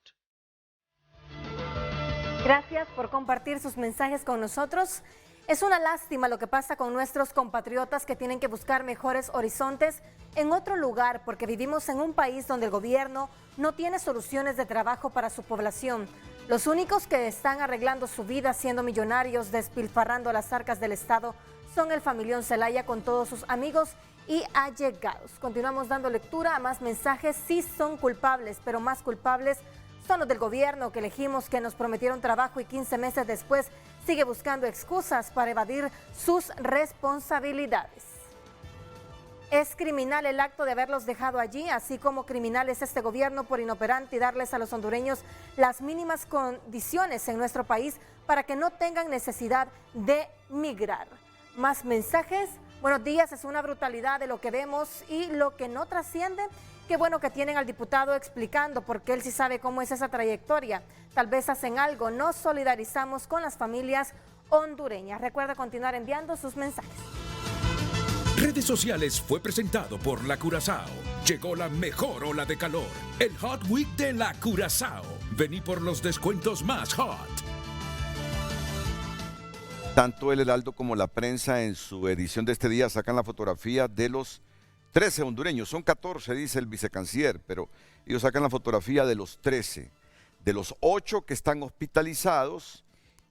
Gracias por compartir sus mensajes con nosotros. Es una lástima lo que pasa con nuestros compatriotas que tienen que buscar mejores horizontes en otro lugar porque vivimos en un país donde el gobierno no tiene soluciones de trabajo para su población. Los únicos que están arreglando su vida siendo millonarios, despilfarrando las arcas del Estado, son el familión Zelaya con todos sus amigos y allegados. Continuamos dando lectura a más mensajes. Sí son culpables, pero más culpables son los del gobierno que elegimos, que nos prometieron trabajo y 15 meses después sigue buscando excusas para evadir sus responsabilidades. Es criminal el acto de haberlos dejado allí, así como criminal es este gobierno por inoperante y darles a los hondureños las mínimas condiciones en nuestro país para que no tengan necesidad de migrar. Más mensajes. Buenos días, es una brutalidad de lo que vemos y lo que no trasciende. Qué bueno que tienen al diputado explicando porque él sí sabe cómo es esa trayectoria. Tal vez hacen algo, nos solidarizamos con las familias hondureñas. Recuerda continuar enviando sus mensajes. Redes Sociales fue presentado por La Curazao. Llegó la mejor ola de calor, el Hot Week de La Curazao. Vení por los descuentos más hot. Tanto el Heraldo como la prensa en su edición de este día sacan la fotografía de los 13 hondureños. Son 14, dice el vicecanciller, pero ellos sacan la fotografía de los 13, de los 8 que están hospitalizados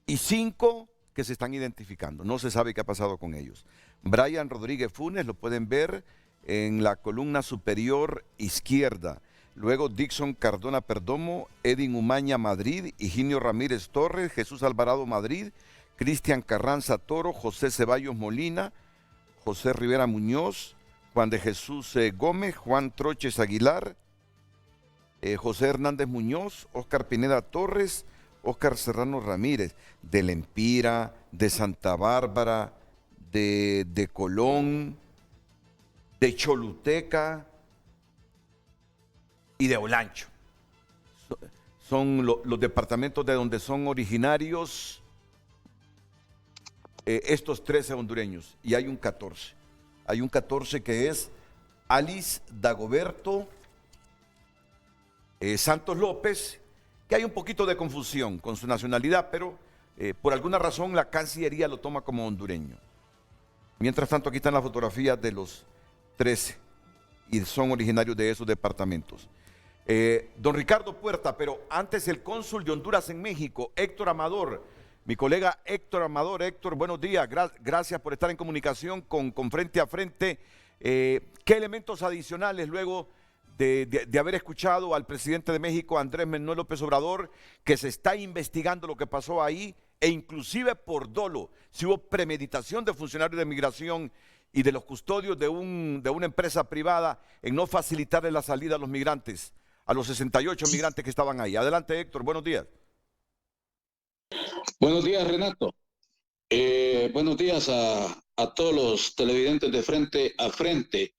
y 5 que se están identificando. No se sabe qué ha pasado con ellos. Brian Rodríguez Funes, lo pueden ver en la columna superior izquierda. Luego Dixon Cardona Perdomo, Edin Umaña Madrid, Higinio Ramírez Torres, Jesús Alvarado Madrid, Cristian Carranza Toro, José Ceballos Molina, José Rivera Muñoz, Juan de Jesús Gómez, Juan Troches Aguilar, José Hernández Muñoz, Óscar Pineda Torres, Óscar Serrano Ramírez, de Lempira, de Santa Bárbara, de Colón, de Choluteca y de Olancho. Son los departamentos de donde son originarios estos 13 hondureños, y hay un 14. Hay un 14 que es Alice Dagoberto Santos López, que hay un poquito de confusión con su nacionalidad, pero por alguna razón la Cancillería lo toma como hondureño. Mientras tanto, aquí están las fotografías de los 13 y son originarios de esos departamentos. Don Ricardo Puerta, pero antes el cónsul de Honduras en México, Héctor Amador. Mi colega Héctor Amador. Héctor, buenos días. Gracias por estar en comunicación con Frente a Frente. ¿Qué elementos adicionales luego de haber escuchado al presidente de México, Andrés Manuel López Obrador, que se está investigando lo que pasó ahí, e inclusive por dolo, si hubo premeditación de funcionarios de migración y de los custodios de una empresa privada en no facilitarle la salida a los migrantes, a los 68 migrantes que estaban ahí. Adelante, Héctor, buenos días. Buenos días, Renato. Buenos días a todos los televidentes de Frente a Frente.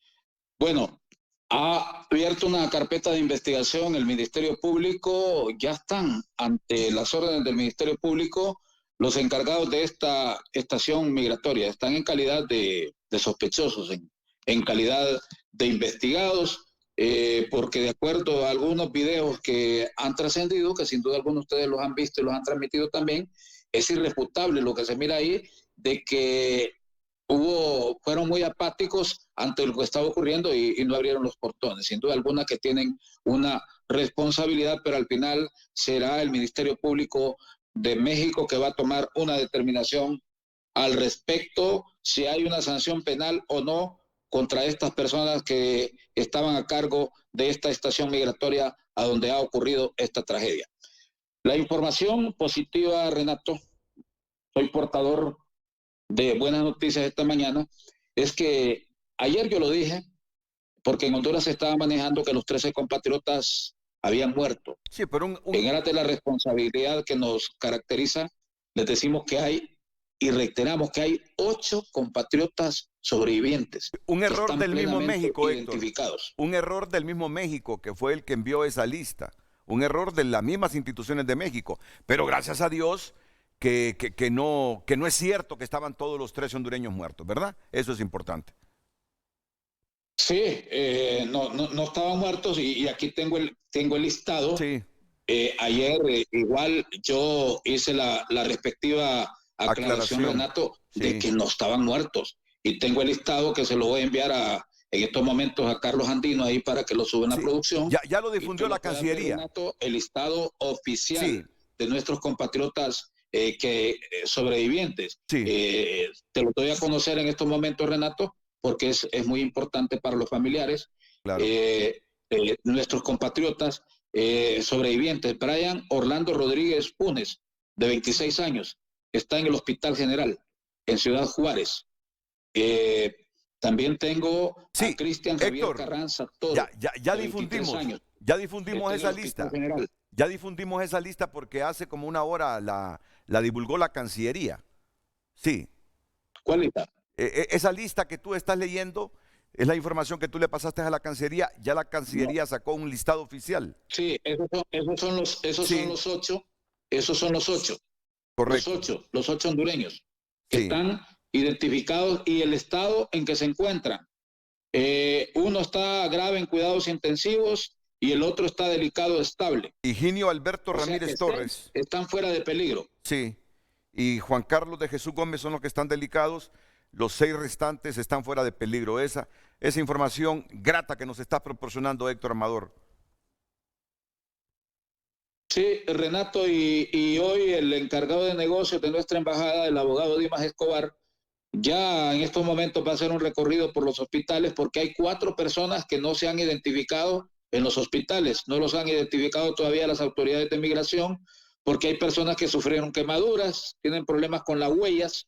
Bueno, ha abierto una carpeta de investigación el Ministerio Público. Ya están ante las órdenes del Ministerio Público los encargados de esta estación migratoria. Están en calidad de sospechosos, en calidad de investigados, porque de acuerdo a algunos videos que han trascendido, que sin duda algunos de ustedes los han visto y los han transmitido también, es irrefutable lo que se mira ahí, de que fueron muy apáticos ante lo que estaba ocurriendo y no abrieron los portones. Sin duda alguna que tienen una responsabilidad, pero al final será el Ministerio Público de México que va a tomar una determinación al respecto, si hay una sanción penal o no contra estas personas que estaban a cargo de esta estación migratoria a donde ha ocurrido esta tragedia. La información positiva, Renato, soy portador de buenas noticias esta mañana, es que ayer yo lo dije, porque en Honduras se estaba manejando que los 13 compatriotas habían muerto. Sí, pero en aras de la responsabilidad que nos caracteriza, les decimos que hay, y reiteramos que hay 8 compatriotas sobrevivientes. Un error del mismo México, Héctor. Un error del mismo México, que fue el que envió esa lista. Un error de las mismas instituciones de México. Pero gracias a Dios que no es cierto que estaban todos los 13 hondureños muertos, ¿verdad? Eso es importante. Sí, no estaban muertos y aquí tengo el listado. Sí. Ayer igual yo hice la respectiva aclaración, Renato, de que no estaban muertos. Y tengo el listado que se lo voy a enviar en estos momentos a Carlos Andino ahí para que lo suban a producción. Ya lo difundió la Cancillería. Renato, el listado oficial de nuestros compatriotas sobrevivientes. Te lo doy a conocer en estos momentos, Renato, porque es muy importante para los familiares. Claro. Nuestros compatriotas sobrevivientes. Brian Orlando Rodríguez Punes, de 26 años, está en el Hospital General, en Ciudad Juárez. También tengo a Cristian Javier Carranza Toro. Ya difundimos esa lista. Ya difundimos esa lista porque hace como una hora la divulgó la Cancillería. Sí. ¿Cuál lista? Esa lista que tú estás leyendo es la información que tú le pasaste a la Cancillería. Ya la Cancillería sacó un listado oficial. Sí, esos son los 8. Esos son los 8. Correcto. Los 8 hondureños que están identificados y el estado en que se encuentran. Uno está grave en cuidados intensivos y el otro está delicado, estable. Higinio Alberto Ramírez Torres. Están fuera de peligro. Sí. Y Juan Carlos de Jesús Gómez son los que están delicados. Los 6 restantes están fuera de peligro. Esa información grata que nos está proporcionando Héctor Amador. Sí, Renato, y hoy el encargado de negocios de nuestra embajada, el abogado Dimas Escobar, ya en estos momentos va a hacer un recorrido por los hospitales porque hay 4 personas que no se han identificado en los hospitales. No los han identificado todavía las autoridades de migración porque hay personas que sufrieron quemaduras, tienen problemas con las huellas.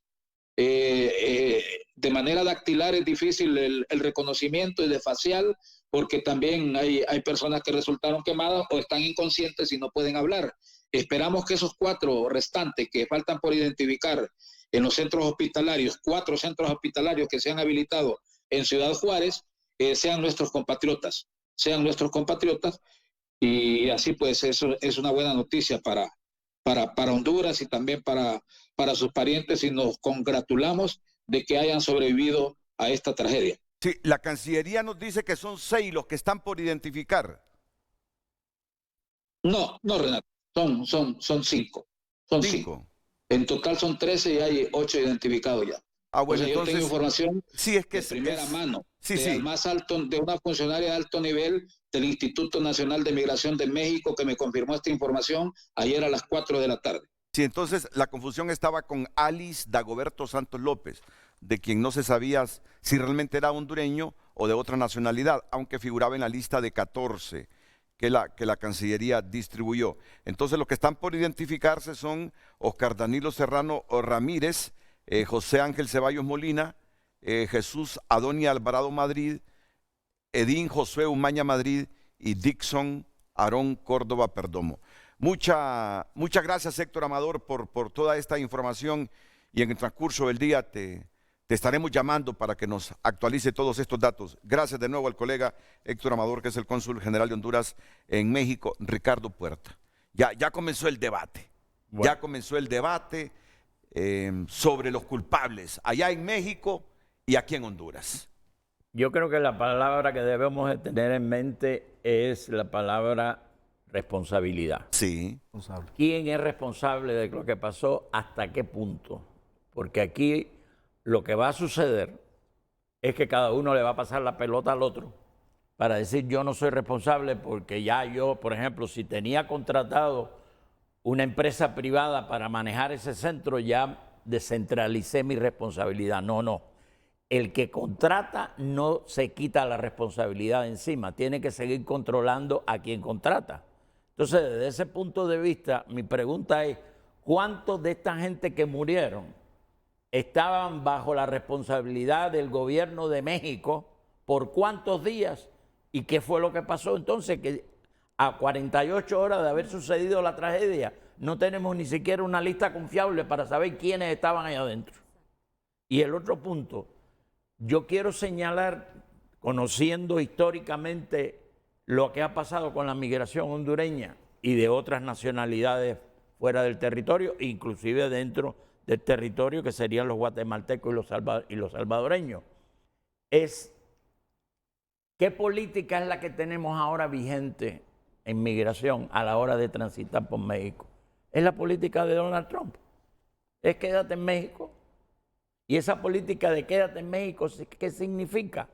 De manera dactilar es difícil el reconocimiento y de facial porque también hay personas que resultaron quemadas o están inconscientes y no pueden hablar. Esperamos que esos 4 restantes que faltan por identificar en los centros hospitalarios, 4 centros hospitalarios que se han habilitado en Ciudad Juárez, sean nuestros compatriotas, y así pues eso es una buena noticia para Honduras y también para sus parientes y nos congratulamos de que hayan sobrevivido a esta tragedia. Sí, la Cancillería nos dice que son 6 los que están por identificar. No, Renato, son 5. Son 5. En total son 13 y hay 8 identificados ya. Bueno, yo tengo información de primera mano, más alto, de una funcionaria de alto nivel del Instituto Nacional de Migración de México que me confirmó esta información ayer a las 4 de la tarde. Sí, entonces la confusión estaba con Alice Dagoberto Santos López. de quien no se sabía si realmente era hondureño o de otra nacionalidad, aunque figuraba en la lista de 14 que la Cancillería distribuyó. Entonces, los que están por identificarse son Oscar Danilo Serrano Ramírez, José Ángel Ceballos Molina, Jesús Adonia Alvarado Madrid, Edín Josué Umaña Madrid y Dixon Aarón Córdoba Perdomo. Muchas gracias, Héctor Amador, por toda esta información, y en el transcurso del día te estaremos llamando para que nos actualice todos estos datos. Gracias de nuevo al colega Héctor Amador, que es el cónsul general de Honduras en México, Ricardo Puerta. Ya comenzó el debate, bueno. Ya comenzó el debate sobre los culpables allá en México y aquí en Honduras. Yo creo que la palabra que debemos de tener en mente es la palabra responsabilidad. Sí. ¿Quién es responsable de lo que pasó? ¿Hasta qué punto? Porque aquí lo que va a suceder es que cada uno le va a pasar la pelota al otro para decir yo no soy responsable porque ya yo, por ejemplo, si tenía contratado una empresa privada para manejar ese centro, ya descentralicé mi responsabilidad. No. El que contrata no se quita la responsabilidad encima, tiene que seguir controlando a quien contrata. Entonces, desde ese punto de vista, mi pregunta es, ¿cuántos de esta gente que murieron estaban bajo la responsabilidad del gobierno de México? ¿Por cuántos días? ¿Y qué fue lo que pasó? Entonces, que a 48 horas de haber sucedido la tragedia, no tenemos ni siquiera una lista confiable para saber quiénes estaban ahí adentro. Y el otro punto, yo quiero señalar, conociendo históricamente lo que ha pasado con la migración hondureña y de otras nacionalidades fuera del territorio, inclusive dentro del territorio, que serían los guatemaltecos y los salvadoreños, es qué política es la que tenemos ahora vigente en migración a la hora de transitar por México. Es la política de Donald Trump. Es quédate en México. Y esa política de quédate en México, ¿qué significa?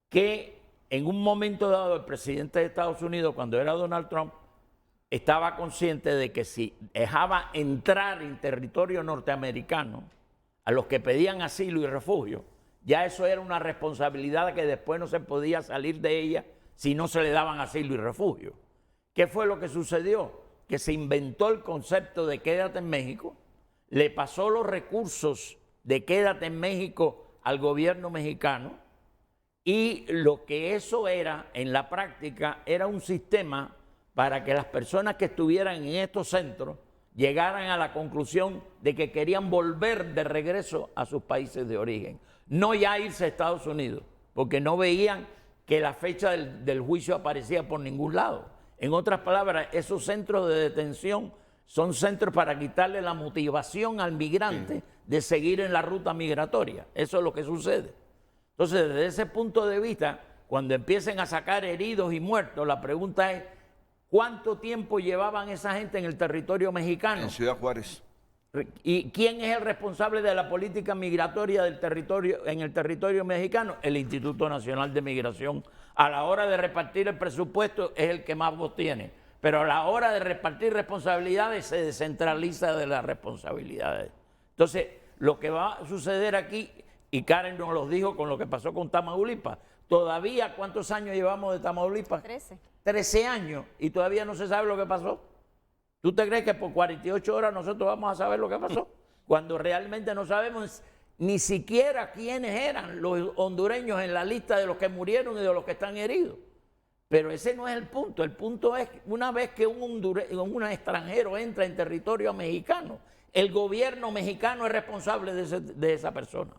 Que en un momento dado el presidente de Estados Unidos, cuando era Donald Trump, estaba consciente de que si dejaba entrar en territorio norteamericano a los que pedían asilo y refugio, ya eso era una responsabilidad que después no se podía salir de ella si no se le daban asilo y refugio. ¿Qué fue lo que sucedió? Que se inventó el concepto de quédate en México, le pasó los recursos de quédate en México al gobierno mexicano, y lo que eso era en la práctica era un sistema para que las personas que estuvieran en estos centros llegaran a la conclusión de que querían volver de regreso a sus países de origen, no ya irse a Estados Unidos, porque no veían que la fecha del juicio aparecía por ningún lado. En otras palabras, esos centros de detención son centros para quitarle la motivación al migrante de seguir en la ruta migratoria. Eso es lo que sucede. Entonces, desde ese punto de vista, cuando empiecen a sacar heridos y muertos, la pregunta es, ¿cuánto tiempo llevaban esa gente en el territorio mexicano? En Ciudad Juárez. ¿Y quién es el responsable de la política migratoria del territorio, en el territorio mexicano? El Instituto Nacional de Migración. A la hora de repartir el presupuesto es el que más voz tiene, pero a la hora de repartir responsabilidades se descentraliza de las responsabilidades. Entonces, lo que va a suceder aquí, y Karen nos lo dijo con lo que pasó con Tamaulipas, todavía, ¿cuántos años llevamos de Tamaulipas? 13. 13 años, y todavía no se sabe lo que pasó. ¿Tú te crees que por 48 horas nosotros vamos a saber lo que pasó? Cuando realmente no sabemos ni siquiera quiénes eran los hondureños en la lista de los que murieron y de los que están heridos. Pero ese no es el punto. El punto es, una vez que un extranjero entra en territorio mexicano, el gobierno mexicano es responsable de esa persona.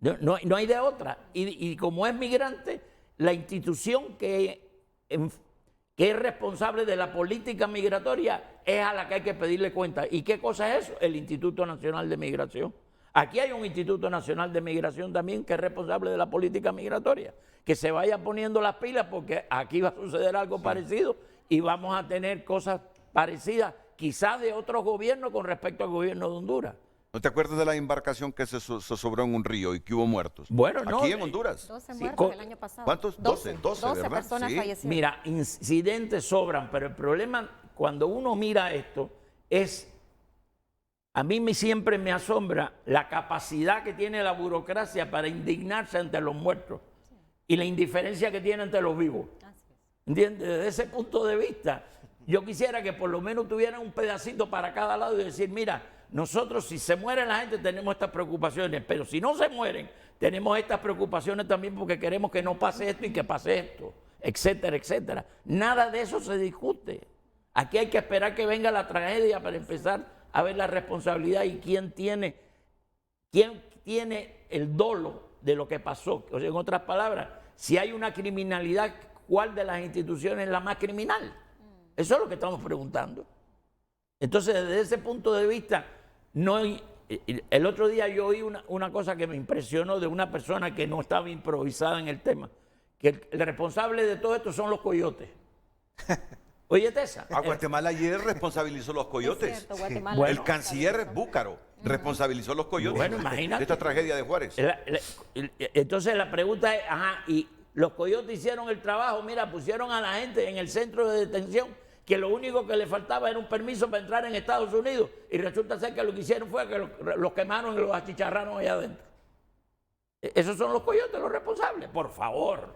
No hay de otra. Y como es migrante, la institución que es responsable de la política migratoria es a la que hay que pedirle cuenta. ¿Y qué cosa es eso? El Instituto Nacional de Migración. Aquí hay un Instituto Nacional de Migración también que es responsable de la política migratoria. Que se vaya poniendo las pilas, porque aquí va a suceder algo parecido y vamos a tener cosas parecidas, quizás de otros gobiernos con respecto al gobierno de Honduras. ¿No te acuerdas de la embarcación que se sobró en un río y que hubo muertos? Bueno, no. Aquí en Honduras. 12 muertos el año pasado. ¿Cuántos? 12, ¿verdad? Personas fallecidas. Mira, incidentes sobran, pero el problema cuando uno mira esto es, a mí siempre me asombra la capacidad que tiene la burocracia para indignarse ante los muertos y la indiferencia que tiene ante los vivos. ¿Entiendes? Desde ese punto de vista, yo quisiera que por lo menos tuvieran un pedacito para cada lado y decir, mira, nosotros si se muere la gente tenemos estas preocupaciones, pero si no se mueren, tenemos estas preocupaciones también porque queremos que no pase esto y que pase esto, etcétera, etcétera. Nada de eso se discute. Aquí hay que esperar que venga la tragedia para empezar a ver la responsabilidad y quién tiene el dolo de lo que pasó. O sea, en otras palabras, si hay una criminalidad, ¿cuál de las instituciones es la más criminal? Eso es lo que estamos preguntando. Entonces, desde ese punto de vista, el otro día yo oí una cosa que me impresionó de una persona que no estaba improvisada en el tema, que el responsable de todo esto son los coyotes. Oye, Tessa. Guatemala ayer responsabilizó los coyotes. Es cierto, El canciller Búcaro responsabilizó los coyotes. Bueno, imagínate. De esta tragedia de Juárez. Entonces la pregunta es, y los coyotes hicieron el trabajo, mira, pusieron a la gente en el centro de detención, que lo único que le faltaba era un permiso para entrar en Estados Unidos, y resulta ser que lo que hicieron fue que los quemaron y los achicharraron allá adentro. Esos son los coyotes los responsables, por favor.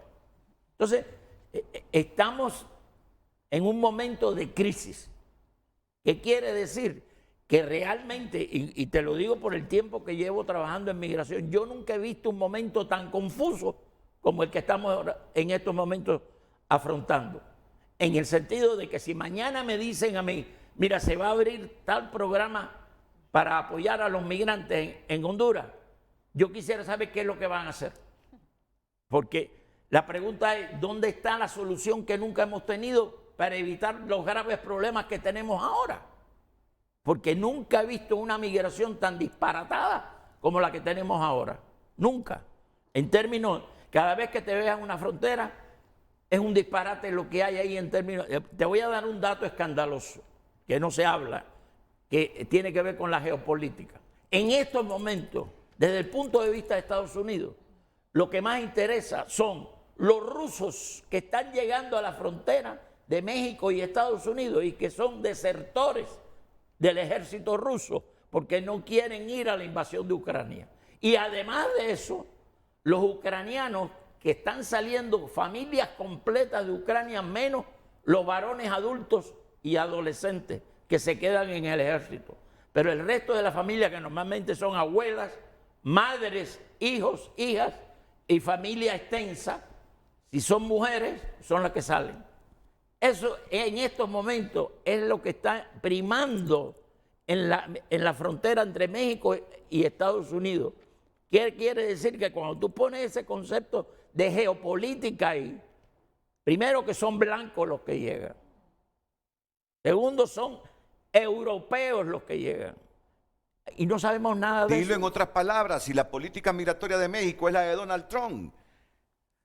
Entonces, estamos en un momento de crisis. ¿Qué quiere decir? Que realmente, y te lo digo por el tiempo que llevo trabajando en migración, yo nunca he visto un momento tan confuso como el que estamos en estos momentos afrontando. En el sentido de que si mañana me dicen a mí, mira, se va a abrir tal programa para apoyar a los migrantes en Honduras, yo quisiera saber qué es lo que van a hacer. Porque la pregunta es, ¿dónde está la solución que nunca hemos tenido para evitar los graves problemas que tenemos ahora? Porque nunca he visto una migración tan disparatada como la que tenemos ahora. Nunca. En términos, cada vez que te veas en una frontera, es un disparate lo que hay ahí en términos. Te voy a dar un dato escandaloso, que no se habla, que tiene que ver con la geopolítica. En estos momentos, desde el punto de vista de Estados Unidos, lo que más interesa son los rusos que están llegando a la frontera de México y Estados Unidos y que son desertores del ejército ruso porque no quieren ir a la invasión de Ucrania. Y además de eso, los ucranianos que están saliendo, familias completas de Ucrania, menos los varones adultos y adolescentes que se quedan en el ejército. Pero el resto de la familia, que normalmente son abuelas, madres, hijos, hijas y familia extensa, si son mujeres, son las que salen. Eso en estos momentos es lo que está primando en la frontera entre México y Estados Unidos. ¿Qué quiere decir? Que cuando tú pones ese concepto de geopolítica ahí, primero que son blancos los que llegan. Segundo, son europeos los que llegan. Y no sabemos nada de eso. Dilo en otras palabras, si la política migratoria de México es la de Donald Trump,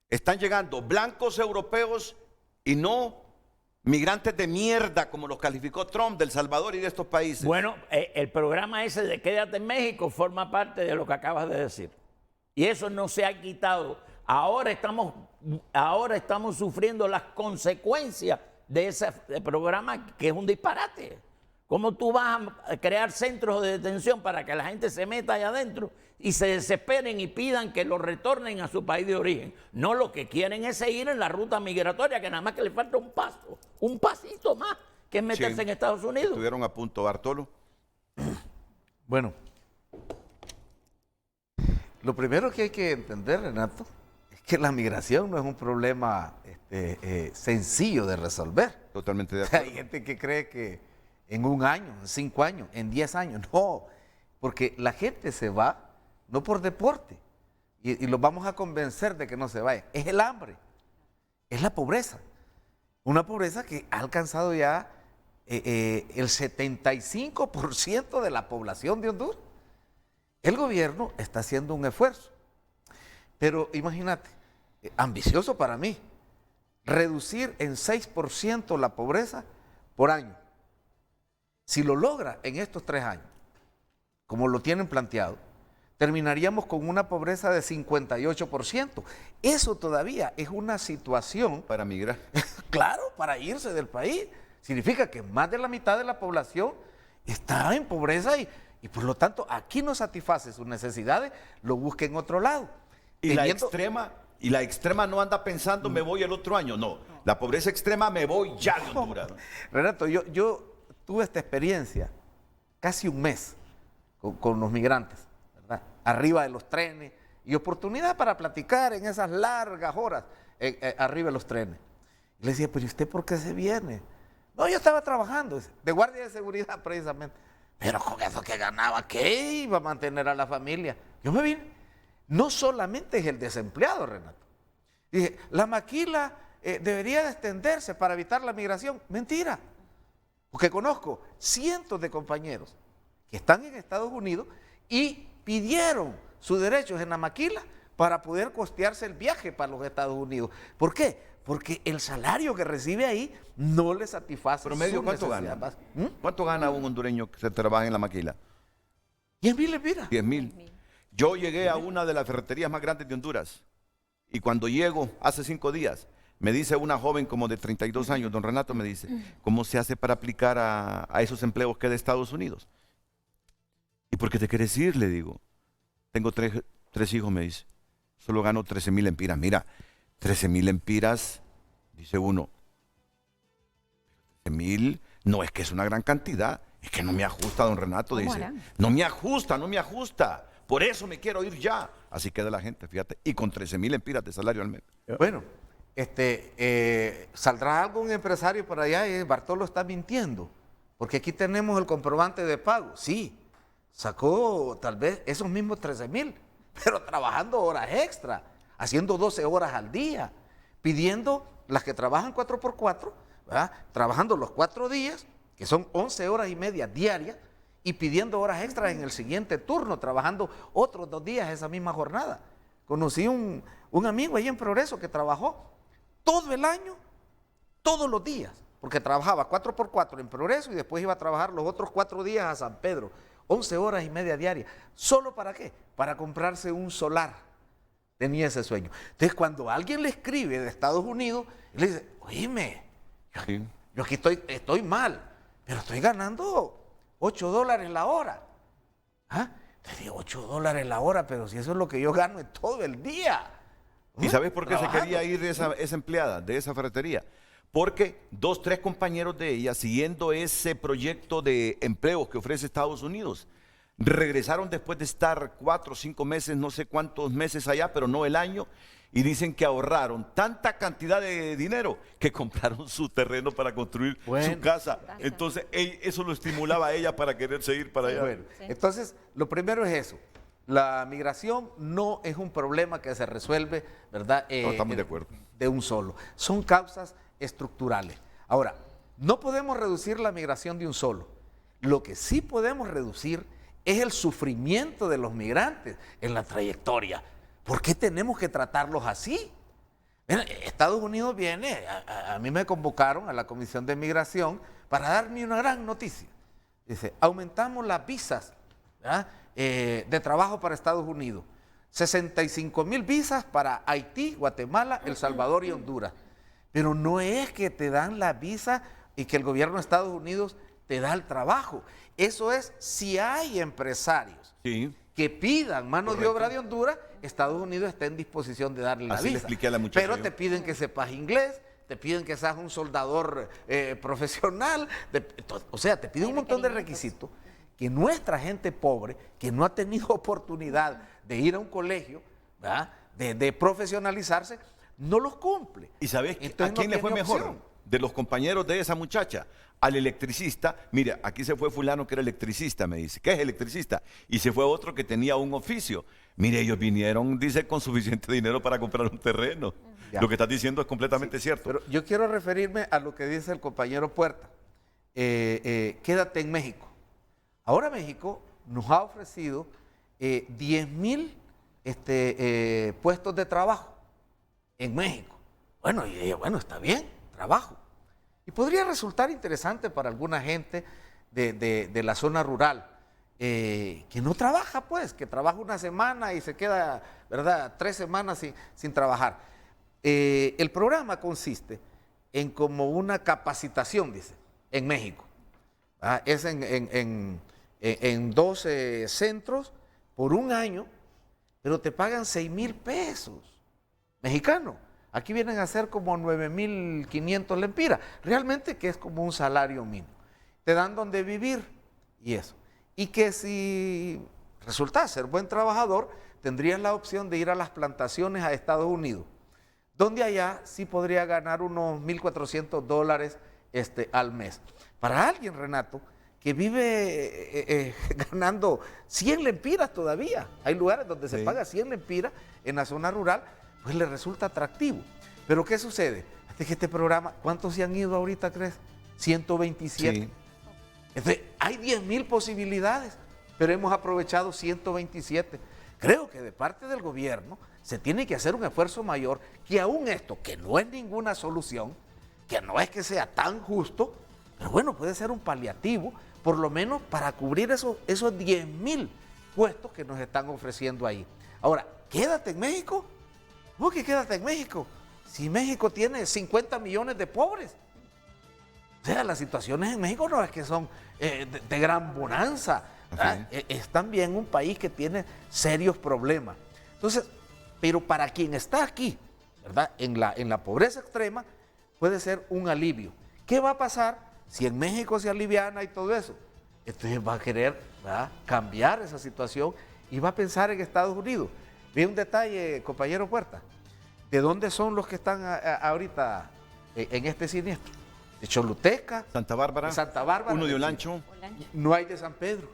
están llegando blancos europeos y no migrantes de mierda, como los calificó Trump, del Salvador y de estos países. Bueno, el programa ese de Quédate en México forma parte de lo que acabas de decir. Y eso no se ha quitado. Ahora estamos sufriendo las consecuencias de ese programa, que es un disparate. ¿Cómo tú vas a crear centros de detención para que la gente se meta allá adentro y se desesperen y pidan que lo retornen a su país de origen? No, lo que quieren es seguir en la ruta migratoria, que nada más que le falta un pasito más, que es meterse en Estados Unidos. Estuvieron a punto, Bartolo. Bueno, lo primero que hay que entender, Renato, es que la migración no es un problema sencillo de resolver. Totalmente de acuerdo. Hay gente que cree que en un año, en 5 años, en 10 años, no, porque la gente se va no por deporte y los vamos a convencer de que no se vayan. Es el hambre, es la pobreza, una pobreza que ha alcanzado ya el 75% de la población de Honduras. El gobierno está haciendo un esfuerzo, pero imagínate, ambicioso para mí, reducir en 6% la pobreza por año. Si lo logra en estos 3 años, como lo tienen planteado, terminaríamos con una pobreza de 58%. Eso todavía es una situación... Para migrar. Claro, para irse del país. Significa que más de la mitad de la población está en pobreza Y por lo tanto, aquí no satisface sus necesidades, lo busque en otro lado. Y la extrema no anda pensando me voy el otro año, no. La pobreza extrema me voy ya de Honduras. Renato, yo tuve esta experiencia casi un mes con los migrantes, ¿verdad? Arriba de los trenes y oportunidad para platicar en esas largas horas arriba de los trenes. Y le decía, pero ¿y usted por qué se viene? No, yo estaba trabajando, de guardia de seguridad precisamente. Pero con eso que ganaba, ¿qué iba a mantener a la familia? Yo me vine. No solamente es el desempleado, Renato. Dije, la maquila debería de extenderse para evitar la migración. Mentira. Porque conozco cientos de compañeros que están en Estados Unidos y pidieron sus derechos en la maquila para poder costearse el viaje para los Estados Unidos. ¿Por qué? Porque el salario que recibe ahí no le satisface. ¿Promedio cuánto gana? ¿Cuánto gana un hondureño que se trabaja en la maquila? 10,000 lempiras. 10,000. Yo llegué a una de las ferreterías más grandes de Honduras y cuando llego, hace 5 días, me dice una joven como de 32 años, don Renato, me dice, ¿cómo se hace para aplicar a esos empleos que hay de Estados Unidos? ¿Y por qué te quieres ir? Le digo. Tengo tres hijos, me dice. Solo gano 13,000 lempiras. Mira, 13,000 lempiras, dice uno. 13,000 no es que es una gran cantidad, es que no me ajusta, don Renato, dice. No me ajusta. Por eso me quiero ir ya. Así queda la gente, fíjate. Y con 13,000 lempiras de salario al mes. Bueno, saldrá algún empresario por allá y Bartolo está mintiendo. Porque aquí tenemos el comprobante de pago. Sí, sacó tal vez esos mismos 13,000, pero trabajando horas extra, haciendo 12 horas al día, pidiendo las que trabajan 4x4, ¿verdad? Trabajando los 4 días, que son 11 horas y media diarias, y pidiendo horas extras en el siguiente turno, trabajando otros 2 días esa misma jornada. Conocí un amigo ahí en Progreso que trabajó todo el año, todos los días, porque trabajaba 4x4 en Progreso y después iba a trabajar los otros 4 días a San Pedro, 11 horas y media diarias. ¿Solo para qué? Para comprarse un solar. Tenía ese sueño. Entonces, cuando alguien le escribe de Estados Unidos, le dice, oíme, yo aquí estoy mal, pero estoy ganando $8 la hora. ¿Ah? Te digo, $8 la hora, pero si eso es lo que yo gano en todo el día. ¿Y sabes por qué se quería ir esa empleada de esa ferretería? Porque 2, 3 compañeros de ella, siguiendo ese proyecto de empleos que ofrece Estados Unidos, regresaron después de estar 4 o 5 meses, no sé cuántos meses allá, pero no el año, y dicen que ahorraron tanta cantidad de dinero que compraron su terreno para construir su casa. Entonces, eso lo estimulaba a ella para querer seguir para allá. Bueno, entonces, lo primero es eso. La migración no es un problema que se resuelve, ¿verdad? No, estamos de acuerdo. De un solo. Son causas estructurales. Ahora, no podemos reducir la migración de un solo. Lo que sí podemos reducir es el sufrimiento de los migrantes en la trayectoria. ¿Por qué tenemos que tratarlos así? Mira, Estados Unidos viene, a mí me convocaron a la Comisión de Migración para darme una gran noticia. Dice, aumentamos las visas, ¿verdad?, de trabajo para Estados Unidos. 65,000 visas para Haití, Guatemala, El Salvador y Honduras. Pero no es que te dan la visa y que el gobierno de Estados Unidos te da el trabajo. Eso es si hay empresarios que pidan mano de obra de Honduras, Estados Unidos está en disposición de darle la visa. Le expliqué a la muchacha. Pero te piden que sepas inglés, te piden que seas un soldador profesional, o sea, te piden un montón de requisitos que nuestra gente pobre, que no ha tenido oportunidad de ir a un colegio, ¿verdad?, de profesionalizarse, no los cumple. ¿Y sabes a quién le fue mejor? Opción. De los compañeros de esa muchacha, al electricista. Mira, aquí se fue fulano que era electricista, me dice. ¿Qué es electricista? Y se fue otro que tenía un oficio. Mire, ellos vinieron, dice, con suficiente dinero para comprar un terreno. Ya. Lo que estás diciendo es completamente cierto. Pero yo quiero referirme a lo que dice el compañero Puerta. Quédate en México. Ahora México nos ha ofrecido 10,000 puestos de trabajo en México. Bueno, y bueno, está bien, trabajo. Y podría resultar interesante para alguna gente de la zona rural, que no trabaja, pues, que trabaja una semana y se queda, ¿verdad?, 3 semanas sin trabajar. El programa consiste en como una capacitación, dice, en México. Es en 12 centros por un año, pero te pagan 6,000 pesos mexicanos. Aquí vienen a ser como 9,500 lempiras, realmente que es como un salario mínimo. Te dan donde vivir y eso. Y que si resultas ser buen trabajador, tendrías la opción de ir a las plantaciones a Estados Unidos, donde allá sí podría ganar unos $1,400 al mes. Para alguien, Renato, que vive ganando 100 lempiras todavía, hay lugares donde se paga 100 lempiras en la zona rural, pues le resulta atractivo. Pero ¿qué sucede? Este programa, ¿cuántos se han ido ahorita, crees? 127. Sí. Entonces, hay 10,000 posibilidades, pero hemos aprovechado 127. Creo que de parte del gobierno se tiene que hacer un esfuerzo mayor, que aún esto, que no es ninguna solución, que no es que sea tan justo, pero bueno, puede ser un paliativo, por lo menos para cubrir esos 10,000 puestos que nos están ofreciendo ahí. Ahora, quédate en México. ¿Cómo que quédate en México? Si México tiene 50 millones de pobres. O sea, las situaciones en México no es que son de gran bonanza. Es también un país que tiene serios problemas. Entonces, pero para quien está aquí, ¿verdad? En la pobreza extrema, puede ser un alivio. ¿Qué va a pasar si en México se aliviana y todo eso? Entonces va a querer, ¿verdad?, cambiar esa situación y va a pensar en Estados Unidos. Ve un detalle, compañero Puerta. ¿De dónde son los que están ahorita en este siniestro? De Choluteca, Santa Bárbara, uno de Olancho. No hay de San Pedro,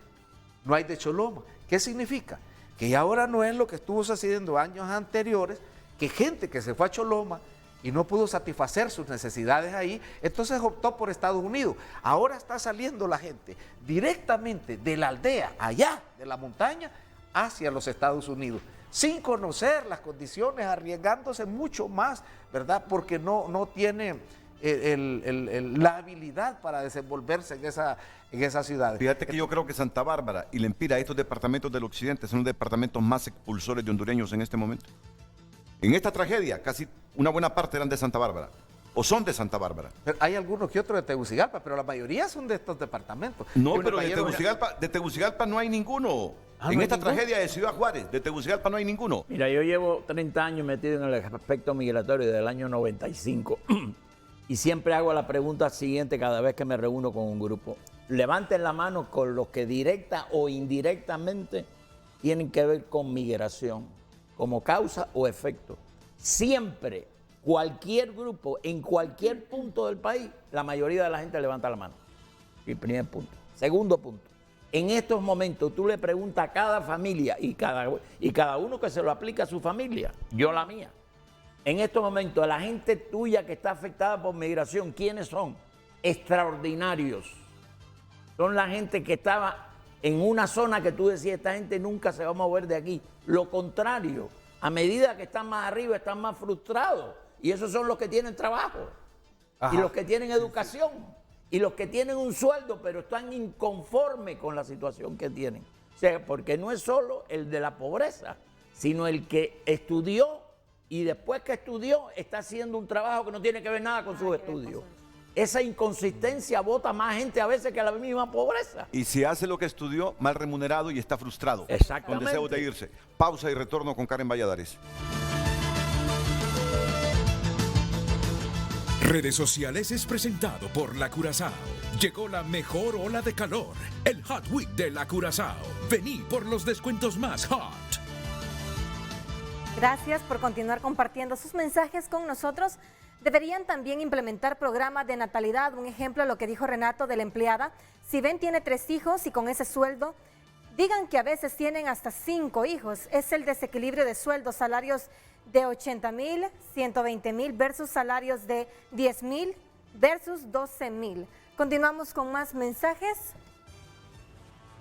no hay de Choloma. ¿Qué significa? Que ahora no es lo que estuvo sucediendo años anteriores, que gente que se fue a Choloma y no pudo satisfacer sus necesidades ahí, entonces optó por Estados Unidos. Ahora está saliendo la gente directamente de la aldea, allá de la montaña, hacia los Estados Unidos, sin conocer las condiciones, arriesgándose mucho más, ¿verdad? Porque no tiene la habilidad para desenvolverse en esa ciudad. Fíjate que yo creo que Santa Bárbara y Lempira, estos departamentos del occidente, son los departamentos más expulsores de hondureños en este momento. En esta tragedia, casi una buena parte eran de Santa Bárbara, o son de Santa Bárbara. Pero hay algunos que otros de Tegucigalpa, pero la mayoría son de estos departamentos. No, pero de Tegucigalpa no hay ninguno. En esta tragedia de Ciudad Juárez, de Tegucigalpa no hay ninguno. Mira, yo llevo 30 años metido en el aspecto migratorio desde el año 95 y siempre hago la pregunta siguiente cada vez que me reúno con un grupo. Levanten la mano con los que directa o indirectamente tienen que ver con migración, como causa o efecto. Siempre, cualquier grupo, en cualquier punto del país, la mayoría de la gente levanta la mano. El primer punto. Segundo punto. En estos momentos tú le preguntas a cada familia y cada uno que se lo aplica a su familia, yo la mía. En estos momentos, a la gente tuya que está afectada por migración, ¿quiénes son? Extraordinarios. Son la gente que estaba en una zona que tú decías, esta gente nunca se va a mover de aquí. Lo contrario, a medida que están más arriba, están más frustrados. Y esos son los que tienen trabajo. Ajá. Y los que tienen educación. Y los que tienen un sueldo, pero están inconformes con la situación que tienen. O sea, porque no es solo el de la pobreza, sino el que estudió y después que estudió está haciendo un trabajo que no tiene que ver nada con sus estudios. Esa inconsistencia bota más gente a veces que la misma pobreza. Y si hace lo que estudió, mal remunerado y está frustrado. Exactamente. Con deseos de irse. Pausa y retorno con Karen Valladares. Redes Sociales es presentado por La Curazao. Llegó la mejor ola de calor, el Hot Week de La Curazao. Vení por los descuentos más hot. Gracias por continuar compartiendo sus mensajes con nosotros. Deberían también implementar programas de natalidad. Un ejemplo de lo que dijo Renato de la empleada. Si ven tiene 3 hijos y con ese sueldo, digan que a veces tienen hasta 5 hijos. Es el desequilibrio de sueldos, salarios de 80,000, 120,000 versus salarios de 10,000 versus 12,000. Continuamos con más mensajes.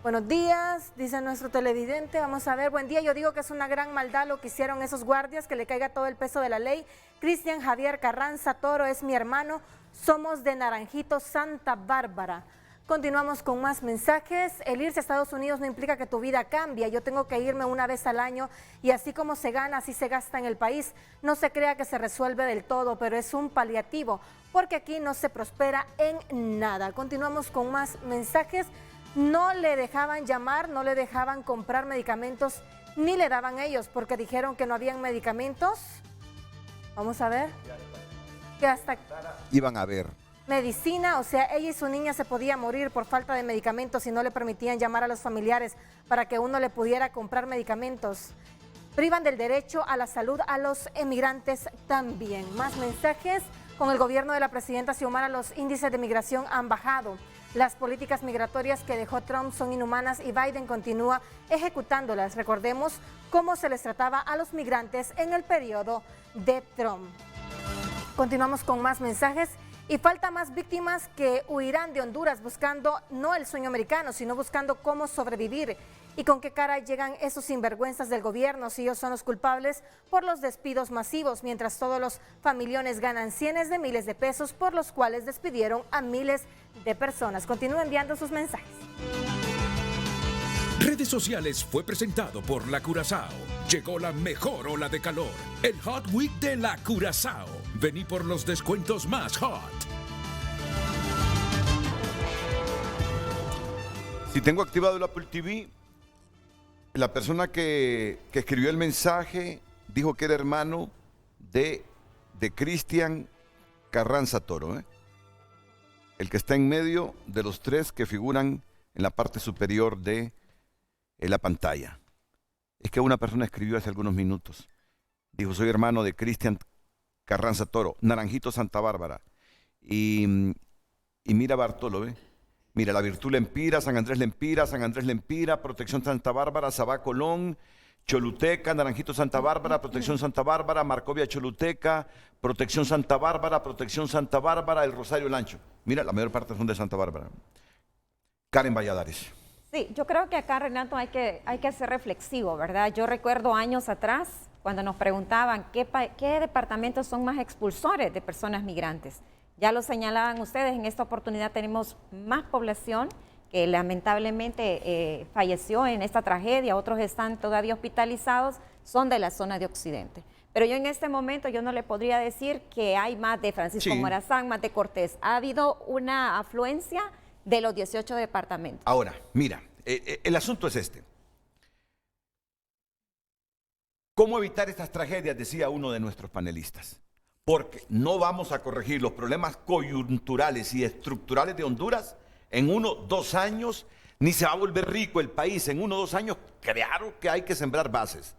Buenos días, dice nuestro televidente. Vamos a ver, buen día. Yo digo que es una gran maldad lo que hicieron esos guardias, que le caiga todo el peso de la ley. Cristian Javier Carranza Toro es mi hermano. Somos de Naranjito, Santa Bárbara. Continuamos con más mensajes. El irse a Estados Unidos no implica que tu vida cambie. Yo tengo que irme una vez al año y así como se gana, así se gasta en el país. No se crea que se resuelve del todo, pero es un paliativo, porque aquí no se prospera en nada. Continuamos con más mensajes. no le dejaban llamar, no le dejaban comprar medicamentos, ni le daban ellos, porque dijeron que no habían medicamentos. Vamos a ver. Que hasta iban a ver. medicina, o sea, ella y su niña se podía morir por falta de medicamentos y no le permitían llamar a los familiares para que uno le pudiera comprar medicamentos. Privan del derecho a la salud a los emigrantes también. Más mensajes. Con el gobierno de la presidenta Xiomara, los índices de migración han bajado. Las políticas migratorias que dejó Trump son inhumanas y Biden continúa ejecutándolas. Recordemos cómo se les trataba a los migrantes en el periodo de Trump. Continuamos con más mensajes. Y falta más víctimas que huirán de Honduras buscando no el sueño americano, sino buscando cómo sobrevivir. ¿Y con qué cara llegan esos sinvergüenzas del gobierno si ellos son los culpables por los despidos masivos, mientras todos los familiones ganan cientos de miles de pesos por los cuales despidieron a miles de personas? Continúen enviando sus mensajes. Redes Sociales fue presentado por La Curazao. Llegó la mejor ola de calor, el Hot Week de La Curazao. Vení por los descuentos más hot. Si tengo activado el Apple TV, la persona que escribió el mensaje dijo que era hermano de Cristian Carranza Toro, el que está en medio de los tres que figuran en la parte superior de la pantalla. Es que una persona escribió hace algunos minutos. Dijo, soy hermano de Cristian Carranza Toro, Naranjito Santa Bárbara. Y mira Bartolo, Mira, La Virtud Lempira, San Andrés Lempira, Protección Santa Bárbara, Sabá Colón, Choluteca, Naranjito Santa Bárbara, Protección Santa Bárbara, Marcovia Choluteca, Protección Santa Bárbara, El Rosario Lancho. Mira, la mayor parte son de Santa Bárbara. Karen Valladares. Sí, yo creo que acá, Renato, hay que ser reflexivo, ¿verdad? Yo recuerdo años atrás, cuando nos preguntaban qué departamentos son más expulsores de personas migrantes. Ya lo señalaban ustedes, en esta oportunidad tenemos más población que lamentablemente falleció en esta tragedia, otros están todavía hospitalizados, son de la zona de Occidente. Pero yo en este momento yo no le podría decir que hay más de Francisco Morazán, más de Cortés. Ha habido una afluencia de los 18 departamentos. Ahora, mira, el asunto es este. ¿Cómo evitar estas tragedias? Decía uno de nuestros panelistas. Porque no vamos a corregir los problemas coyunturales y estructurales de Honduras en 1 o 2 años, ni se va a volver rico el país en 1 o 2 años. Claro que hay que sembrar bases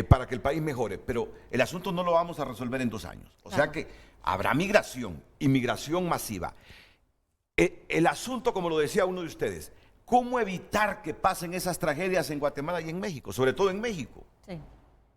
para que el país mejore, pero el asunto no lo vamos a resolver en 2 años. O sea que habrá migración, inmigración masiva. El asunto, como lo decía uno de ustedes, ¿cómo evitar que pasen esas tragedias en Guatemala y en México? Sobre todo en México. Sí.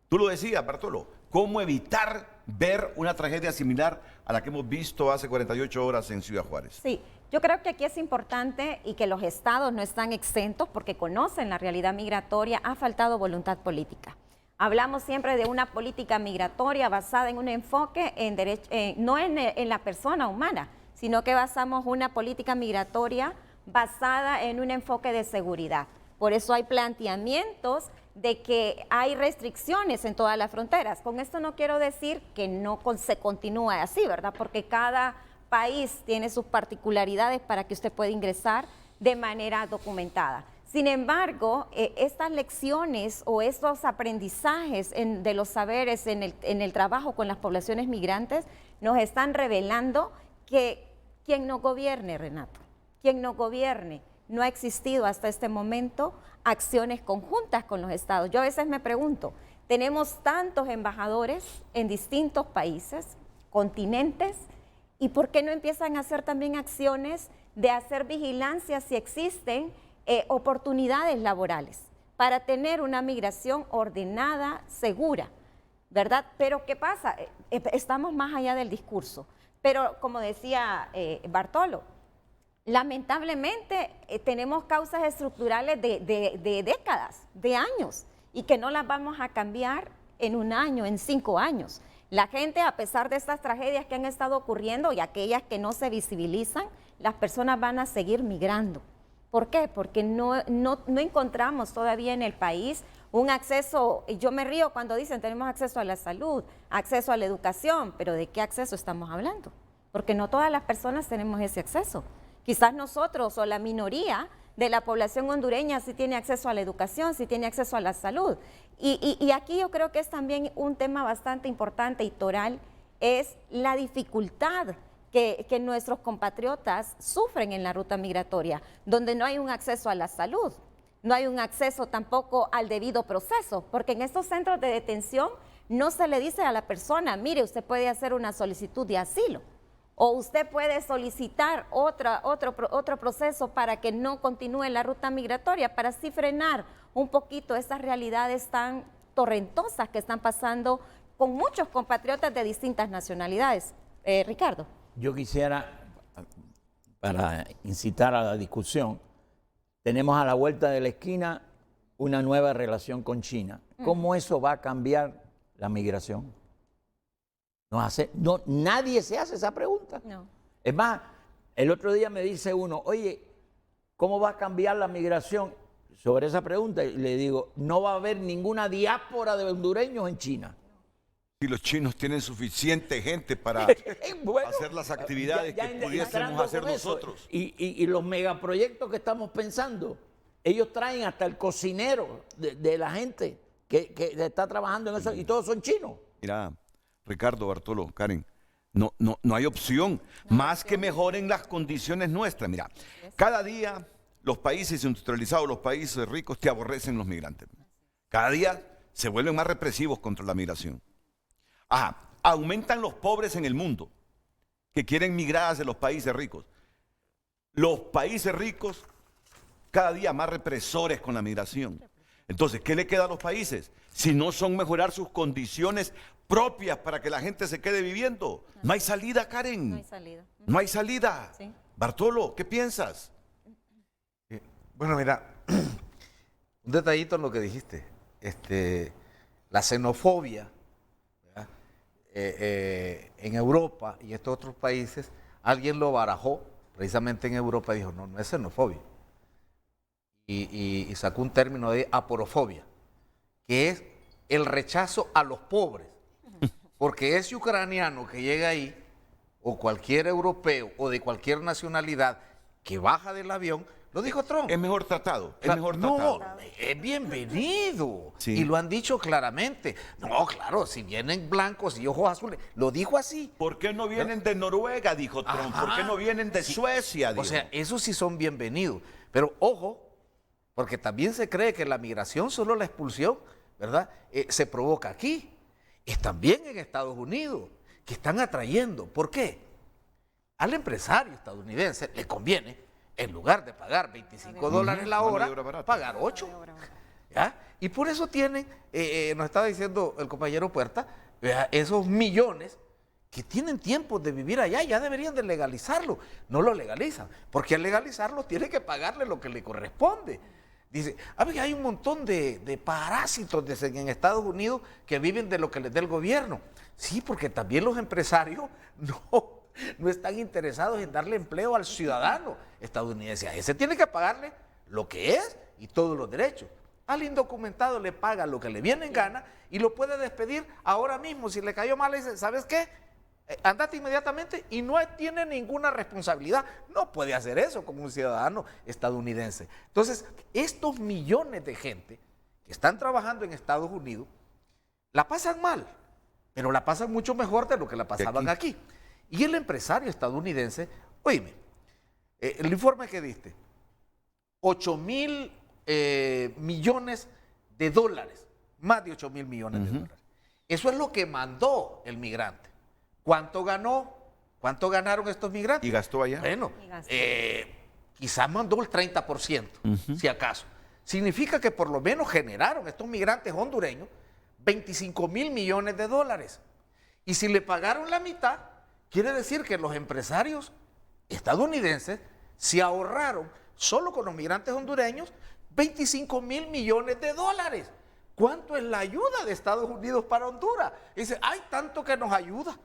Tú lo decías, Bartolo, ¿cómo evitar ver una tragedia similar a la que hemos visto hace 48 horas en Ciudad Juárez? Sí, yo creo que aquí es importante y que los estados no están exentos porque conocen la realidad migratoria, ha faltado voluntad política. Hablamos siempre de una política migratoria basada en un enfoque no en la persona humana, sino que basamos una política migratoria basada en un enfoque de seguridad. Por eso hay planteamientos de que hay restricciones en todas las fronteras. Con esto no quiero decir que no se continúe así, ¿verdad? Porque cada país tiene sus particularidades para que usted pueda ingresar de manera documentada. Sin embargo, estas lecciones o estos aprendizajes de los saberes en el trabajo con las poblaciones migrantes nos están revelando que quien no gobierne, Renato, quien no gobierne, no ha existido hasta este momento acciones conjuntas con los estados. Yo a veces me pregunto, tenemos tantos embajadores en distintos países, continentes, ¿y por qué no empiezan a hacer también acciones de hacer vigilancia si existen oportunidades laborales para tener una migración ordenada, segura, ¿verdad? Pero ¿qué pasa? Estamos más allá del discurso. Pero como decía Bartolo, lamentablemente tenemos causas estructurales de décadas, de años, y que no las vamos a cambiar en 1 año, en 5 años. La gente, a pesar de estas tragedias que han estado ocurriendo y aquellas que no se visibilizan, las personas van a seguir migrando. ¿Por qué? Porque no encontramos todavía en el país un acceso. Yo me río cuando dicen tenemos acceso a la salud, acceso a la educación, pero ¿de qué acceso estamos hablando? Porque no todas las personas tenemos ese acceso. Quizás nosotros o la minoría de la población hondureña sí tiene acceso a la educación, sí tiene acceso a la salud. Y aquí yo creo que es también un tema bastante importante y toral, es la dificultad que nuestros compatriotas sufren en la ruta migratoria, donde no hay un acceso a la salud, no hay un acceso tampoco al debido proceso, porque en estos centros de detención no se le dice a la persona, mire, usted puede hacer una solicitud de asilo, o usted puede solicitar otro proceso para que no continúe la ruta migratoria, para así frenar un poquito estas realidades tan torrentosas que están pasando con muchos compatriotas de distintas nacionalidades. Ricardo. Yo quisiera, para incitar a la discusión, tenemos a la vuelta de la esquina una nueva relación con China. ¿Cómo eso va a cambiar la migración? Nadie se hace esa pregunta. No. Es más, el otro día me dice uno, oye, ¿cómo va a cambiar la migración? Sobre esa pregunta, y le digo, no va a haber ninguna diáspora de hondureños en China. Si los chinos tienen suficiente gente para bueno, hacer las actividades que pudiésemos hacer nosotros. Y los megaproyectos que estamos pensando, ellos traen hasta el cocinero de la gente que está trabajando en eso, y todos son chinos. Mira, Ricardo, Bartolo, Karen, no hay opción más que mejoren las condiciones nuestras. Mira, cada día los países industrializados, los países ricos te aborrecen los migrantes. Cada día se vuelven más represivos contra la migración. Aumentan los pobres en el mundo que quieren migrar hacia los países ricos. Los países ricos cada día más represores con la migración. Entonces, ¿qué le queda a los países? Si no son mejorar sus condiciones propias para que la gente se quede viviendo. No hay salida, Karen. No hay salida. No hay salida. Sí. Bartolo, ¿qué piensas? Bueno, mira, un detallito en lo que dijiste. La xenofobia en Europa y estos otros países, alguien lo barajó precisamente en Europa y dijo, no es xenofobia. Y sacó un término de aporofobia, que es el rechazo a los pobres. Porque ese ucraniano que llega ahí, o cualquier europeo o de cualquier nacionalidad que baja del avión, lo dijo Trump. Es mejor tratado, es mejor no, tratado. es bienvenido. Sí. Y lo han dicho claramente. No, claro, si vienen blancos y ojos azules, lo dijo así. ¿Por qué no vienen de Noruega, dijo Trump? ¿Por qué no vienen de Suecia? Dijo. O sea, esos sí son bienvenidos. Pero ojo, porque también se cree que la migración, solo la expulsión, ¿verdad? Se provoca aquí. Es también en Estados Unidos, que están atrayendo. ¿Por qué? Al empresario estadounidense le conviene, en lugar de pagar $25 la hora, pagar 8. ¿Ya? Y por eso tienen, nos estaba diciendo el compañero Puerta, esos millones que tienen tiempo de vivir allá, ya deberían de legalizarlo. No lo legalizan, porque al legalizarlo tiene que pagarle lo que le corresponde. Dice, hay un montón de parásitos en Estados Unidos que viven de lo que les dé el gobierno. Sí, porque también los empresarios no están interesados en darle empleo al ciudadano estadounidense. A ese tiene que pagarle lo que es y todos los derechos. Al indocumentado le paga lo que le viene en gana y lo puede despedir ahora mismo. Si le cayó mal, le dice, ¿sabes qué? Andate inmediatamente y no tiene ninguna responsabilidad. No puede hacer eso como un ciudadano estadounidense. Entonces, estos millones de gente que están trabajando en Estados Unidos, la pasan mal, pero la pasan mucho mejor de lo que la pasaban aquí. Y el empresario estadounidense, oíme, el informe que diste, 8,000 millones de dólares, más de 8,000 millones de dólares. Eso es lo que mandó el migrante. ¿Cuánto ganó? ¿Cuánto ganaron estos migrantes? ¿Y gastó allá? Bueno, quizás mandó el 30%, si acaso. Significa que por lo menos generaron estos migrantes hondureños 25,000 millones de dólares. Y si le pagaron la mitad, quiere decir que los empresarios estadounidenses se ahorraron, solo con los migrantes hondureños, 25,000 millones de dólares. ¿Cuánto es la ayuda de Estados Unidos para Honduras? Dice, hay tanto que nos ayuda.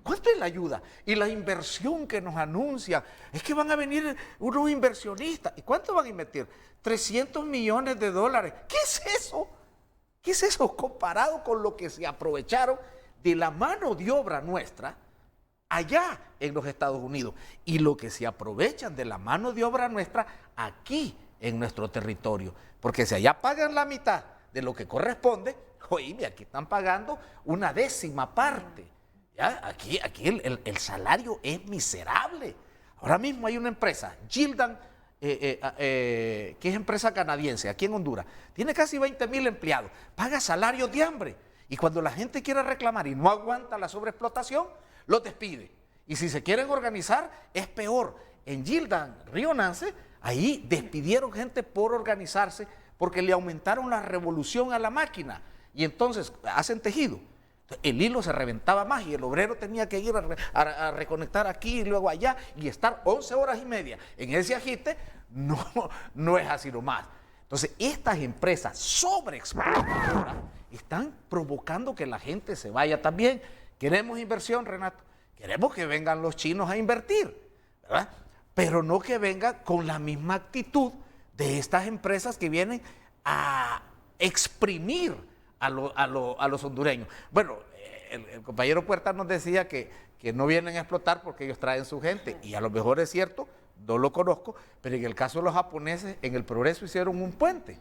¿Cuánto es la ayuda? Y la inversión que nos anuncia, es que van a venir unos inversionistas. ¿Y cuánto van a invertir? 300 millones de dólares. ¿Qué es eso? ¿Qué es eso comparado con lo que se aprovecharon de la mano de obra nuestra allá en los Estados Unidos y lo que se aprovechan de la mano de obra nuestra aquí en nuestro territorio. Porque si allá pagan la mitad de lo que corresponde, oíme, aquí están pagando una 10ª parte. ¿Ya? Aquí el salario es miserable. Ahora mismo hay una empresa, Gildan, que es empresa canadiense, aquí en Honduras, tiene casi 20,000 empleados, paga salarios de hambre. Y cuando la gente quiere reclamar y no aguanta la sobreexplotación, los despide. Y si se quieren organizar, es peor. En Gildan, Río Nance, ahí despidieron gente por organizarse porque le aumentaron la revolución a la máquina. Y entonces hacen tejido. El hilo se reventaba más y el obrero tenía que ir a reconectar aquí y luego allá y estar 11 horas y media en ese agite. No es así nomás. Entonces, estas empresas sobreexplotadoras están provocando que la gente se vaya también. Queremos inversión, Renato. Queremos que vengan los chinos a invertir, ¿verdad? Pero no que vengan con la misma actitud de estas empresas que vienen a exprimir a los hondureños. Bueno, el compañero Puerta nos decía que no vienen a explotar porque ellos traen su gente, y a lo mejor es cierto, no lo conozco, pero en el caso de los japoneses, en el Progreso hicieron un puente,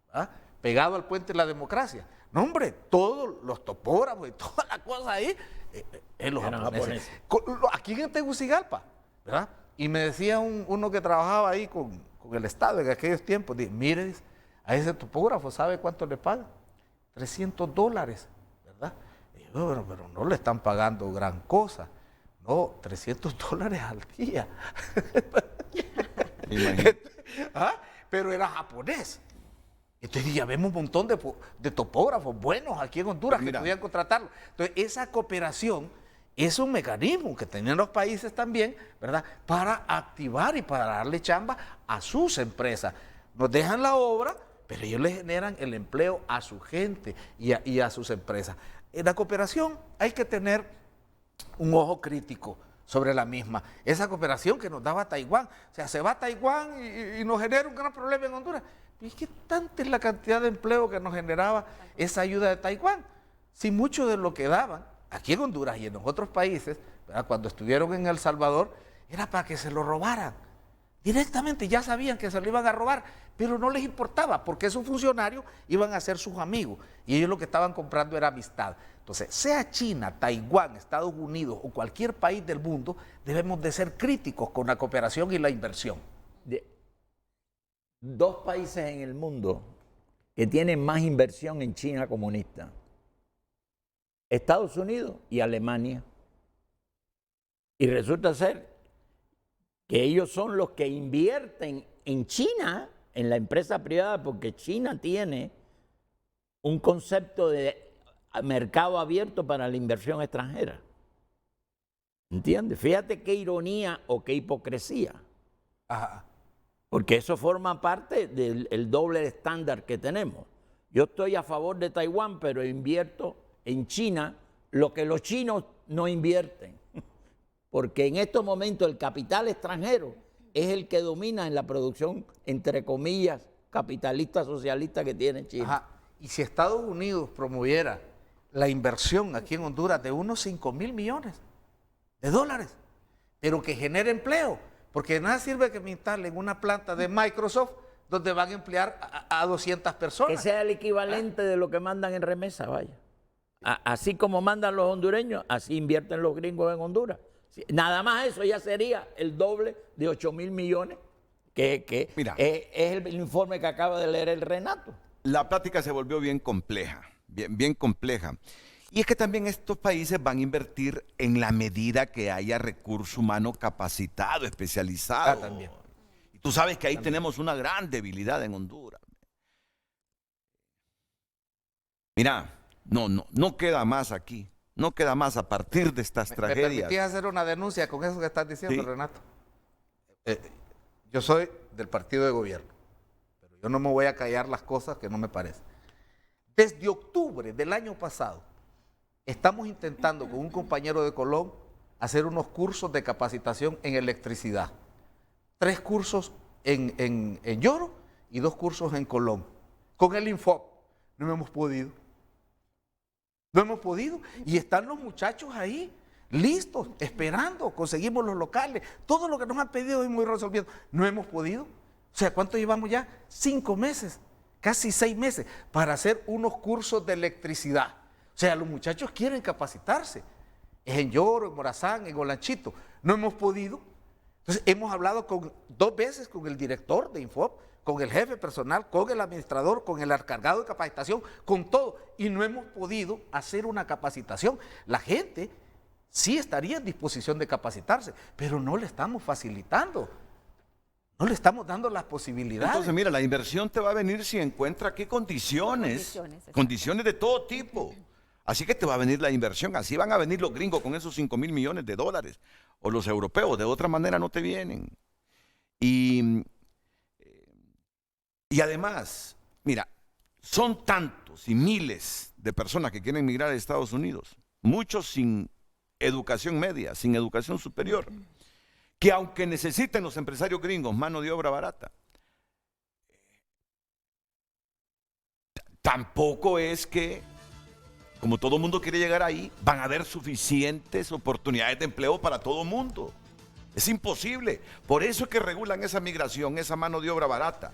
¿verdad? Pegado al puente de la democracia. No, hombre, todos los topógrafos y toda la cosa ahí, los japoneses. Aquí en Tegucigalpa, ¿verdad? Y me decía uno que trabajaba ahí con el Estado en aquellos tiempos, dice, mire, a ese topógrafo, ¿sabe cuánto le pagan? $300, ¿verdad? Y yo, pero no le están pagando gran cosa. No, $300 al día. ¿Ah? Pero era japonés. Entonces ya vemos un montón de topógrafos buenos aquí en Honduras que podían contratarlo. Entonces esa cooperación es un mecanismo que tienen los países también, ¿verdad? Para activar y para darle chamba a sus empresas. Nos dejan la obra, pero ellos le generan el empleo a su gente y a sus empresas. En la cooperación hay que tener un ojo crítico sobre la misma. Esa cooperación que nos daba Taiwán, o sea, se va a Taiwán y nos genera un gran problema en Honduras. ¿Y qué tanta es la cantidad de empleo que nos generaba esa ayuda de Taiwán? Si mucho de lo que daban aquí en Honduras y en los otros países, ¿verdad? Cuando estuvieron en El Salvador, era para que se lo robaran. Directamente ya sabían que se lo iban a robar, pero no les importaba porque esos funcionarios iban a ser sus amigos y ellos lo que estaban comprando era amistad. Entonces, sea China, Taiwán, Estados Unidos o cualquier país del mundo, debemos de ser críticos con la cooperación y la inversión. Dos países en el mundo que tienen más inversión en China comunista: Estados Unidos y Alemania. Y resulta ser que ellos son los que invierten en China, en la empresa privada, porque China tiene un concepto de mercado abierto para la inversión extranjera. ¿Entiendes? Fíjate qué ironía o qué hipocresía. Ajá. Porque eso forma parte del doble estándar que tenemos. Yo estoy a favor de Taiwán, pero invierto en China lo que los chinos no invierten. Porque en estos momentos el capital extranjero es el que domina en la producción, entre comillas, capitalista socialista que tiene China. Ajá. Y si Estados Unidos promoviera la inversión aquí en Honduras de unos 5,000 millones de dólares, pero que genere empleo, porque de nada sirve que me instalen una planta de Microsoft donde van a emplear a 200 personas. Que sea el equivalente de lo que mandan en remesa, vaya. Así como mandan los hondureños, así invierten los gringos en Honduras. Nada más eso ya sería el doble de 8,000 millones, que Mira, es el informe que acaba de leer el Renato. La plática se volvió bien compleja, bien compleja. Y es que también estos países van a invertir en la medida que haya recurso humano capacitado, especializado. También. Y tú sabes que ahí tenemos una gran debilidad en Honduras. Mira, no queda más aquí. No queda más a partir de estas tragedias. ¿Me permitís hacer una denuncia con eso que estás diciendo, Sí. Renato? Yo soy del partido de gobierno, pero yo no me voy a callar las cosas que no me parecen. Desde octubre del año pasado, estamos intentando con un compañero de Colón hacer unos cursos de capacitación en electricidad. 3 cursos en Lloro y 2 cursos en Colón. Con el Infop no hemos podido. No hemos podido. Y están los muchachos ahí listos, esperando, conseguimos los locales, todo lo que nos han pedido hemos ido resolviendo. No hemos podido. O sea, ¿cuánto llevamos ya? 5 meses, casi 6 meses, para hacer unos cursos de electricidad. O sea, los muchachos quieren capacitarse. Es en Lloro, en Morazán, en Olanchito. No hemos podido. Entonces, hemos hablado 2 veces con el director de Infop, con el jefe personal, con el administrador, con el encargado de capacitación, con todo. Y no hemos podido hacer una capacitación. La gente sí estaría en disposición de capacitarse, pero no le estamos facilitando. No le estamos dando las posibilidades. Entonces, mira, la inversión te va a venir si encuentra qué condiciones de todo tipo. Así que te va a venir la inversión, así van a venir los gringos con esos 5.000 millones de dólares, o los europeos, de otra manera no te vienen. Y además, mira, son tantos y miles de personas que quieren emigrar a Estados Unidos, muchos sin educación media, sin educación superior, que aunque necesiten los empresarios gringos mano de obra barata, tampoco es que, como todo mundo quiere llegar ahí, van a haber suficientes oportunidades de empleo para todo mundo. Es imposible. Por eso es que regulan esa migración, esa mano de obra barata.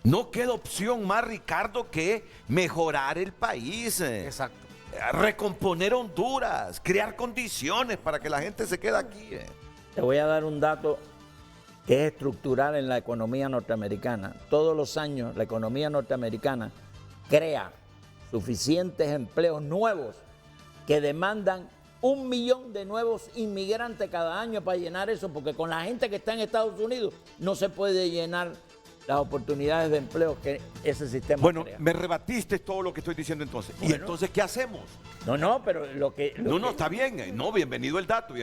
No queda opción más, Ricardo, que mejorar el país. Exacto. Recomponer Honduras, crear condiciones para que la gente se quede aquí. Te voy a dar un dato que es estructural en la economía norteamericana. Todos los años la economía norteamericana crea suficientes empleos nuevos que demandan 1 millón de nuevos inmigrantes cada año para llenar eso, porque con la gente que está en Estados Unidos no se puede llenar las oportunidades de empleo que ese sistema crea. Me rebatiste todo lo que estoy diciendo entonces. Bueno, ¿y entonces qué hacemos? No, pero está bien. No, bienvenido el dato.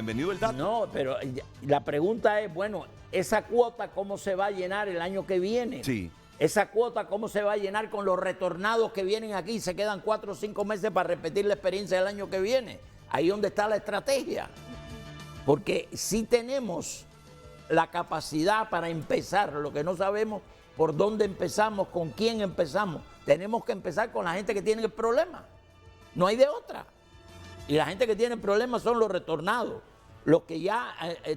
No, pero la pregunta es, bueno, ¿esa cuota cómo se va a llenar el año que viene? Sí. Esa cuota cómo se va a llenar con los retornados que vienen aquí y se quedan 4 o 5 meses para repetir la experiencia del año que viene. Ahí es donde está la estrategia. Porque sí tenemos la capacidad para empezar, lo que no sabemos por dónde empezamos, con quién empezamos. Tenemos que empezar con la gente que tiene el problema. No hay de otra. Y la gente que tiene el problema son los retornados, los que ya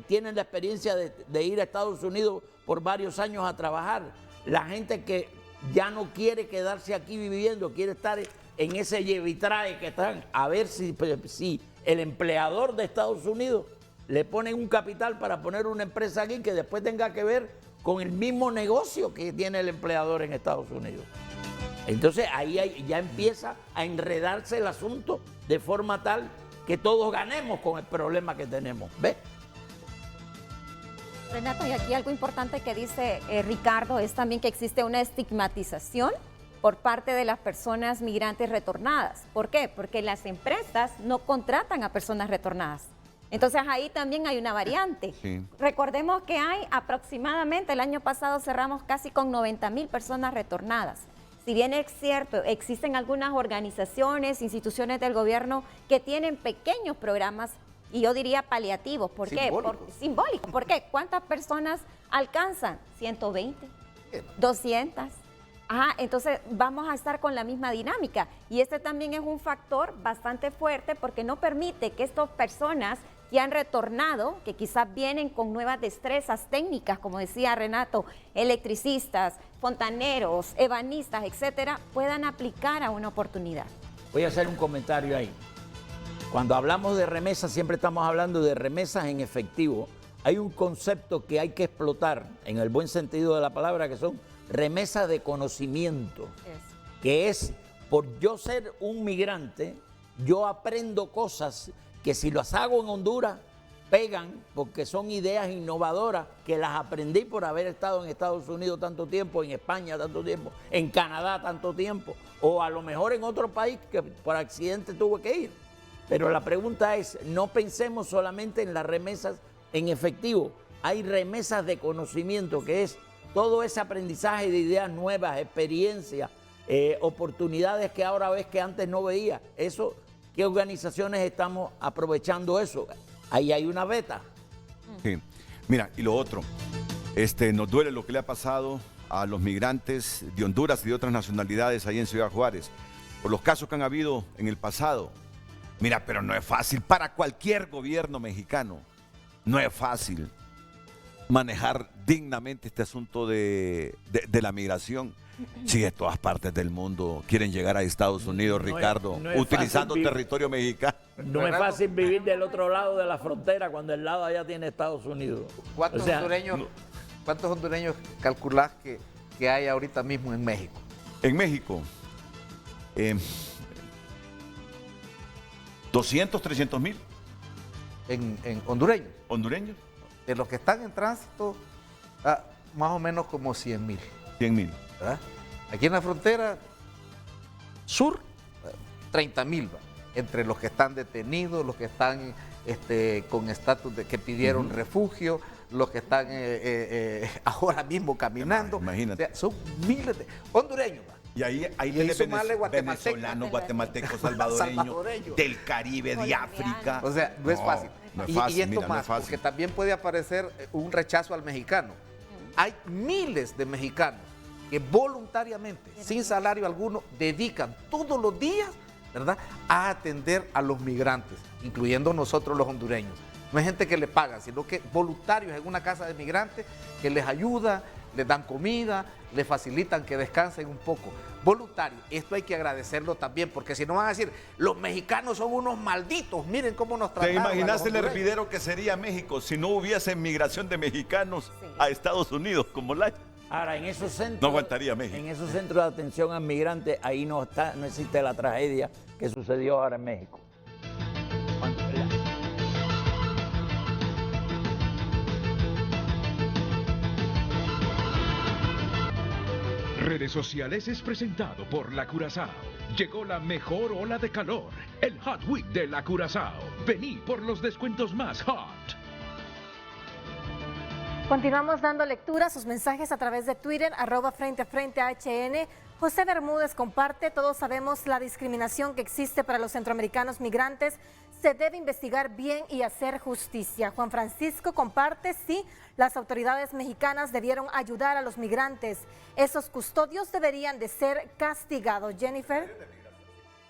tienen la experiencia de ir a Estados Unidos por varios años a trabajar. La gente que ya no quiere quedarse aquí viviendo, quiere estar en ese llevitrae que están, a ver si el empleador de Estados Unidos le ponen un capital para poner una empresa aquí que después tenga que ver con el mismo negocio que tiene el empleador en Estados Unidos. Entonces ahí ya empieza a enredarse el asunto de forma tal que todos ganemos con el problema que tenemos. ¿Ves? Renato, y aquí algo importante que dice Ricardo es también que existe una estigmatización por parte de las personas migrantes retornadas. ¿Por qué? Porque las empresas no contratan a personas retornadas. Entonces ahí también hay una variante. Sí. Recordemos que hay aproximadamente, el año pasado cerramos casi con 90,000 personas retornadas. Si bien es cierto, existen algunas organizaciones, instituciones del gobierno que tienen pequeños programas, y yo diría paliativos. ¿Por qué? Simbólicos. ¿Por qué? ¿Cuántas personas alcanzan? 120, 200. Ajá, entonces vamos a estar con la misma dinámica. Y este también es un factor bastante fuerte porque no permite que estas personas que han retornado, que quizás vienen con nuevas destrezas técnicas, como decía Renato, electricistas, fontaneros, ebanistas, etcétera, puedan aplicar a una oportunidad. Voy a hacer un comentario ahí. Cuando hablamos de remesas, siempre estamos hablando de remesas en efectivo. Hay un concepto que hay que explotar, en el buen sentido de la palabra, que son remesas de conocimiento, que es, por yo ser un migrante, yo aprendo cosas que si las hago en Honduras, pegan, porque son ideas innovadoras que las aprendí por haber estado en Estados Unidos tanto tiempo, en España tanto tiempo, en Canadá tanto tiempo, o a lo mejor en otro país que por accidente tuve que ir. Pero la pregunta es, no pensemos solamente en las remesas en efectivo, hay remesas de conocimiento, que es todo ese aprendizaje de ideas nuevas, experiencias, oportunidades que ahora ves que antes no veía. Eso, ¿qué organizaciones estamos aprovechando eso? Ahí hay una beta. Sí. Mira, y lo otro, nos duele lo que le ha pasado a los migrantes de Honduras y de otras nacionalidades ahí en Ciudad Juárez, por los casos que han habido en el pasado. Mira, pero no es fácil para cualquier gobierno mexicano. No es fácil manejar dignamente este asunto de la migración. Si de todas partes del mundo quieren llegar a Estados Unidos, Ricardo, utilizando territorio mexicano. No es fácil vivir del otro lado de la frontera cuando el lado allá tiene Estados Unidos. ¿Cuántos hondureños calculás que hay ahorita mismo en México? En México, 200, 300 mil. ¿En hondureños? ¿Hondureños? De los que están en tránsito, más o menos como 100 mil. 100 mil. Aquí en la frontera sur, 30 mil. Entre los que están detenidos, los que están con estatus de que pidieron refugio, los que están ahora mismo caminando. Imagínate. O sea, son miles de hondureños. Y ahí venezolanos, guatemaltecos, salvadoreños, del Caribe, de África. O sea, no es fácil. No es fácil, y esto mira, más, no es fácil. porque también puede aparecer un rechazo al mexicano. Hay miles de mexicanos que voluntariamente, sin salario alguno, dedican todos los días, ¿verdad?, a atender a los migrantes, incluyendo nosotros los hondureños. No es gente que le pagan, sino que voluntarios en una casa de migrantes que les ayuda, les dan comida, les facilitan que descansen un poco. Voluntarios. Esto hay que agradecerlo también, porque si no van a decir, los mexicanos son unos malditos, miren cómo nos tratan. ¿Te imaginas el hervidero que sería México si no hubiese migración de mexicanos a Estados Unidos como la... Ahora, en esos centros, no aguantaría México. En esos centros de atención al migrante, ahí no existe la tragedia que sucedió ahora en México. Redes Sociales es presentado por La Curazao. Llegó la mejor ola de calor, el Hot Week de La Curazao. Vení por los descuentos más hot. Continuamos dando lectura a sus mensajes a través de Twitter, @FrenteAFrenteHN. José Bermúdez comparte: todos sabemos la discriminación que existe para los centroamericanos migrantes. Se debe investigar bien y hacer justicia. Juan Francisco comparte: sí, las autoridades mexicanas debieron ayudar a los migrantes. Esos custodios deberían de ser castigados. Jennifer.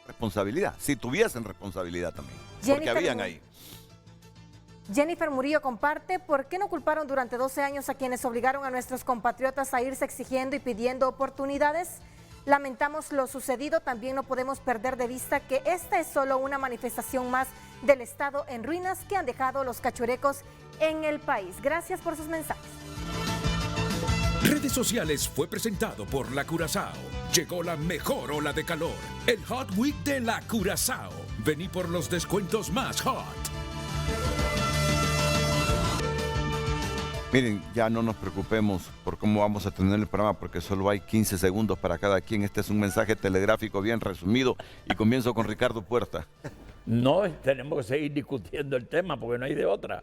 Responsabilidad, si tuviesen responsabilidad también, porque habían ahí. Jennifer Murillo comparte: ¿por qué no culparon durante 12 años a quienes obligaron a nuestros compatriotas a irse exigiendo y pidiendo oportunidades? Lamentamos lo sucedido, también no podemos perder de vista que esta es solo una manifestación más del estado en ruinas que han dejado los cachurecos en el país. Gracias por sus mensajes. Redes Sociales fue presentado por La Curazao. Llegó la mejor ola de calor, el Hot Week de La Curazao. Vení por los descuentos más hot. Miren, ya no nos preocupemos por cómo vamos a tener el programa, porque solo hay 15 segundos para cada quien. Este es un mensaje telegráfico bien resumido y comienzo con Ricardo Puerta. No, tenemos que seguir discutiendo el tema porque no hay de otra.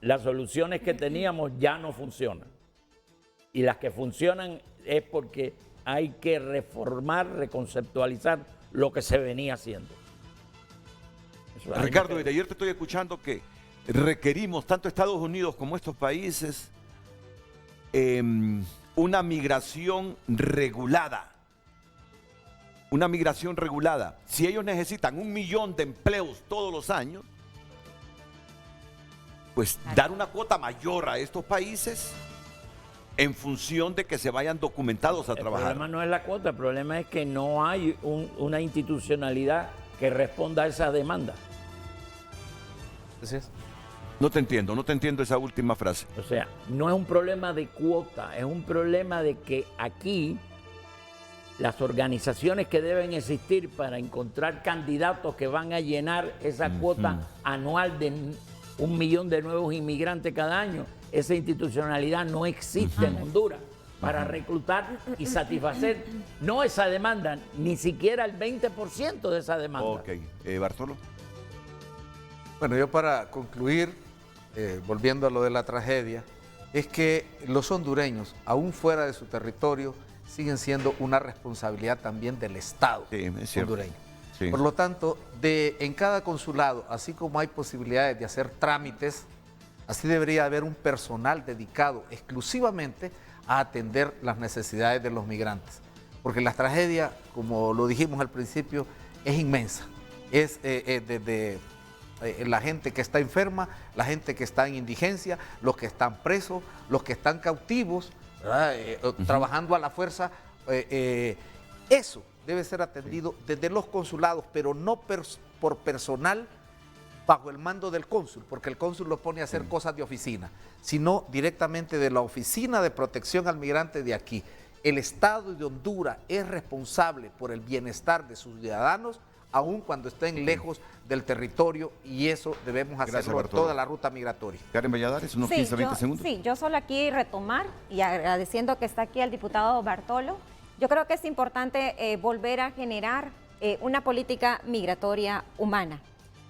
Las soluciones que teníamos ya no funcionan. Y las que funcionan es porque hay que reformar, reconceptualizar lo que se venía haciendo. Ricardo, desde ayer te estoy escuchando que requerimos, tanto Estados Unidos como estos países, una migración regulada. Una migración regulada. Si ellos necesitan 1 millón de empleos todos los años, pues dar una cuota mayor a estos países en función de que se vayan documentados a trabajar. El problema no es la cuota, el problema es que no hay una institucionalidad que responda a esa demanda. Así es. No te entiendo esa última frase. O sea, no es un problema de cuota, es un problema de que aquí las organizaciones que deben existir para encontrar candidatos que van a llenar esa cuota anual de 1 millón de nuevos inmigrantes cada año, esa institucionalidad no existe en Honduras para reclutar y satisfacer no esa demanda, ni siquiera el 20% de esa demanda. Ok, Bartolo. Bueno, yo para concluir, volviendo a lo de la tragedia, es que los hondureños, aún fuera de su territorio, siguen siendo una responsabilidad también del Estado hondureño. Sí. Por lo tanto, en cada consulado, así como hay posibilidades de hacer trámites, así debería haber un personal dedicado exclusivamente a atender las necesidades de los migrantes. Porque la tragedia, como lo dijimos al principio, es inmensa. es desde la gente que está enferma, la gente que está en indigencia, los que están presos, los que están cautivos, trabajando a la fuerza. Eso debe ser atendido desde los consulados, pero no por personal bajo el mando del cónsul, porque el cónsul lo pone a hacer cosas de oficina, sino directamente de la Oficina de Protección al Migrante de aquí. El Estado de Honduras es responsable por el bienestar de sus ciudadanos, aun cuando estén lejos del territorio, y eso debemos hacerlo en toda la ruta migratoria. Karen Valladares, unos 15, 20 segundos. Sí, yo solo aquí retomar y agradeciendo que está aquí el diputado Bartolo. Yo creo que es importante volver a generar una política migratoria humana.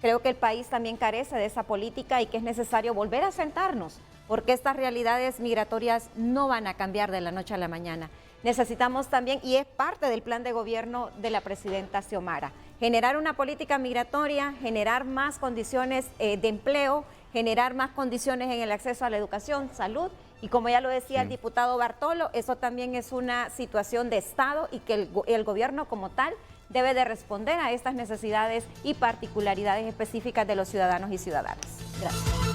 Creo que el país también carece de esa política y que es necesario volver a sentarnos, porque estas realidades migratorias no van a cambiar de la noche a la mañana. Necesitamos también, y es parte del plan de gobierno de la presidenta Xiomara, generar una política migratoria, generar más condiciones de empleo, generar más condiciones en el acceso a la educación, salud, y como ya lo decía el diputado Bartolo, eso también es una situación de Estado y que el gobierno como tal debe de responder a estas necesidades y particularidades específicas de los ciudadanos y ciudadanas. Gracias.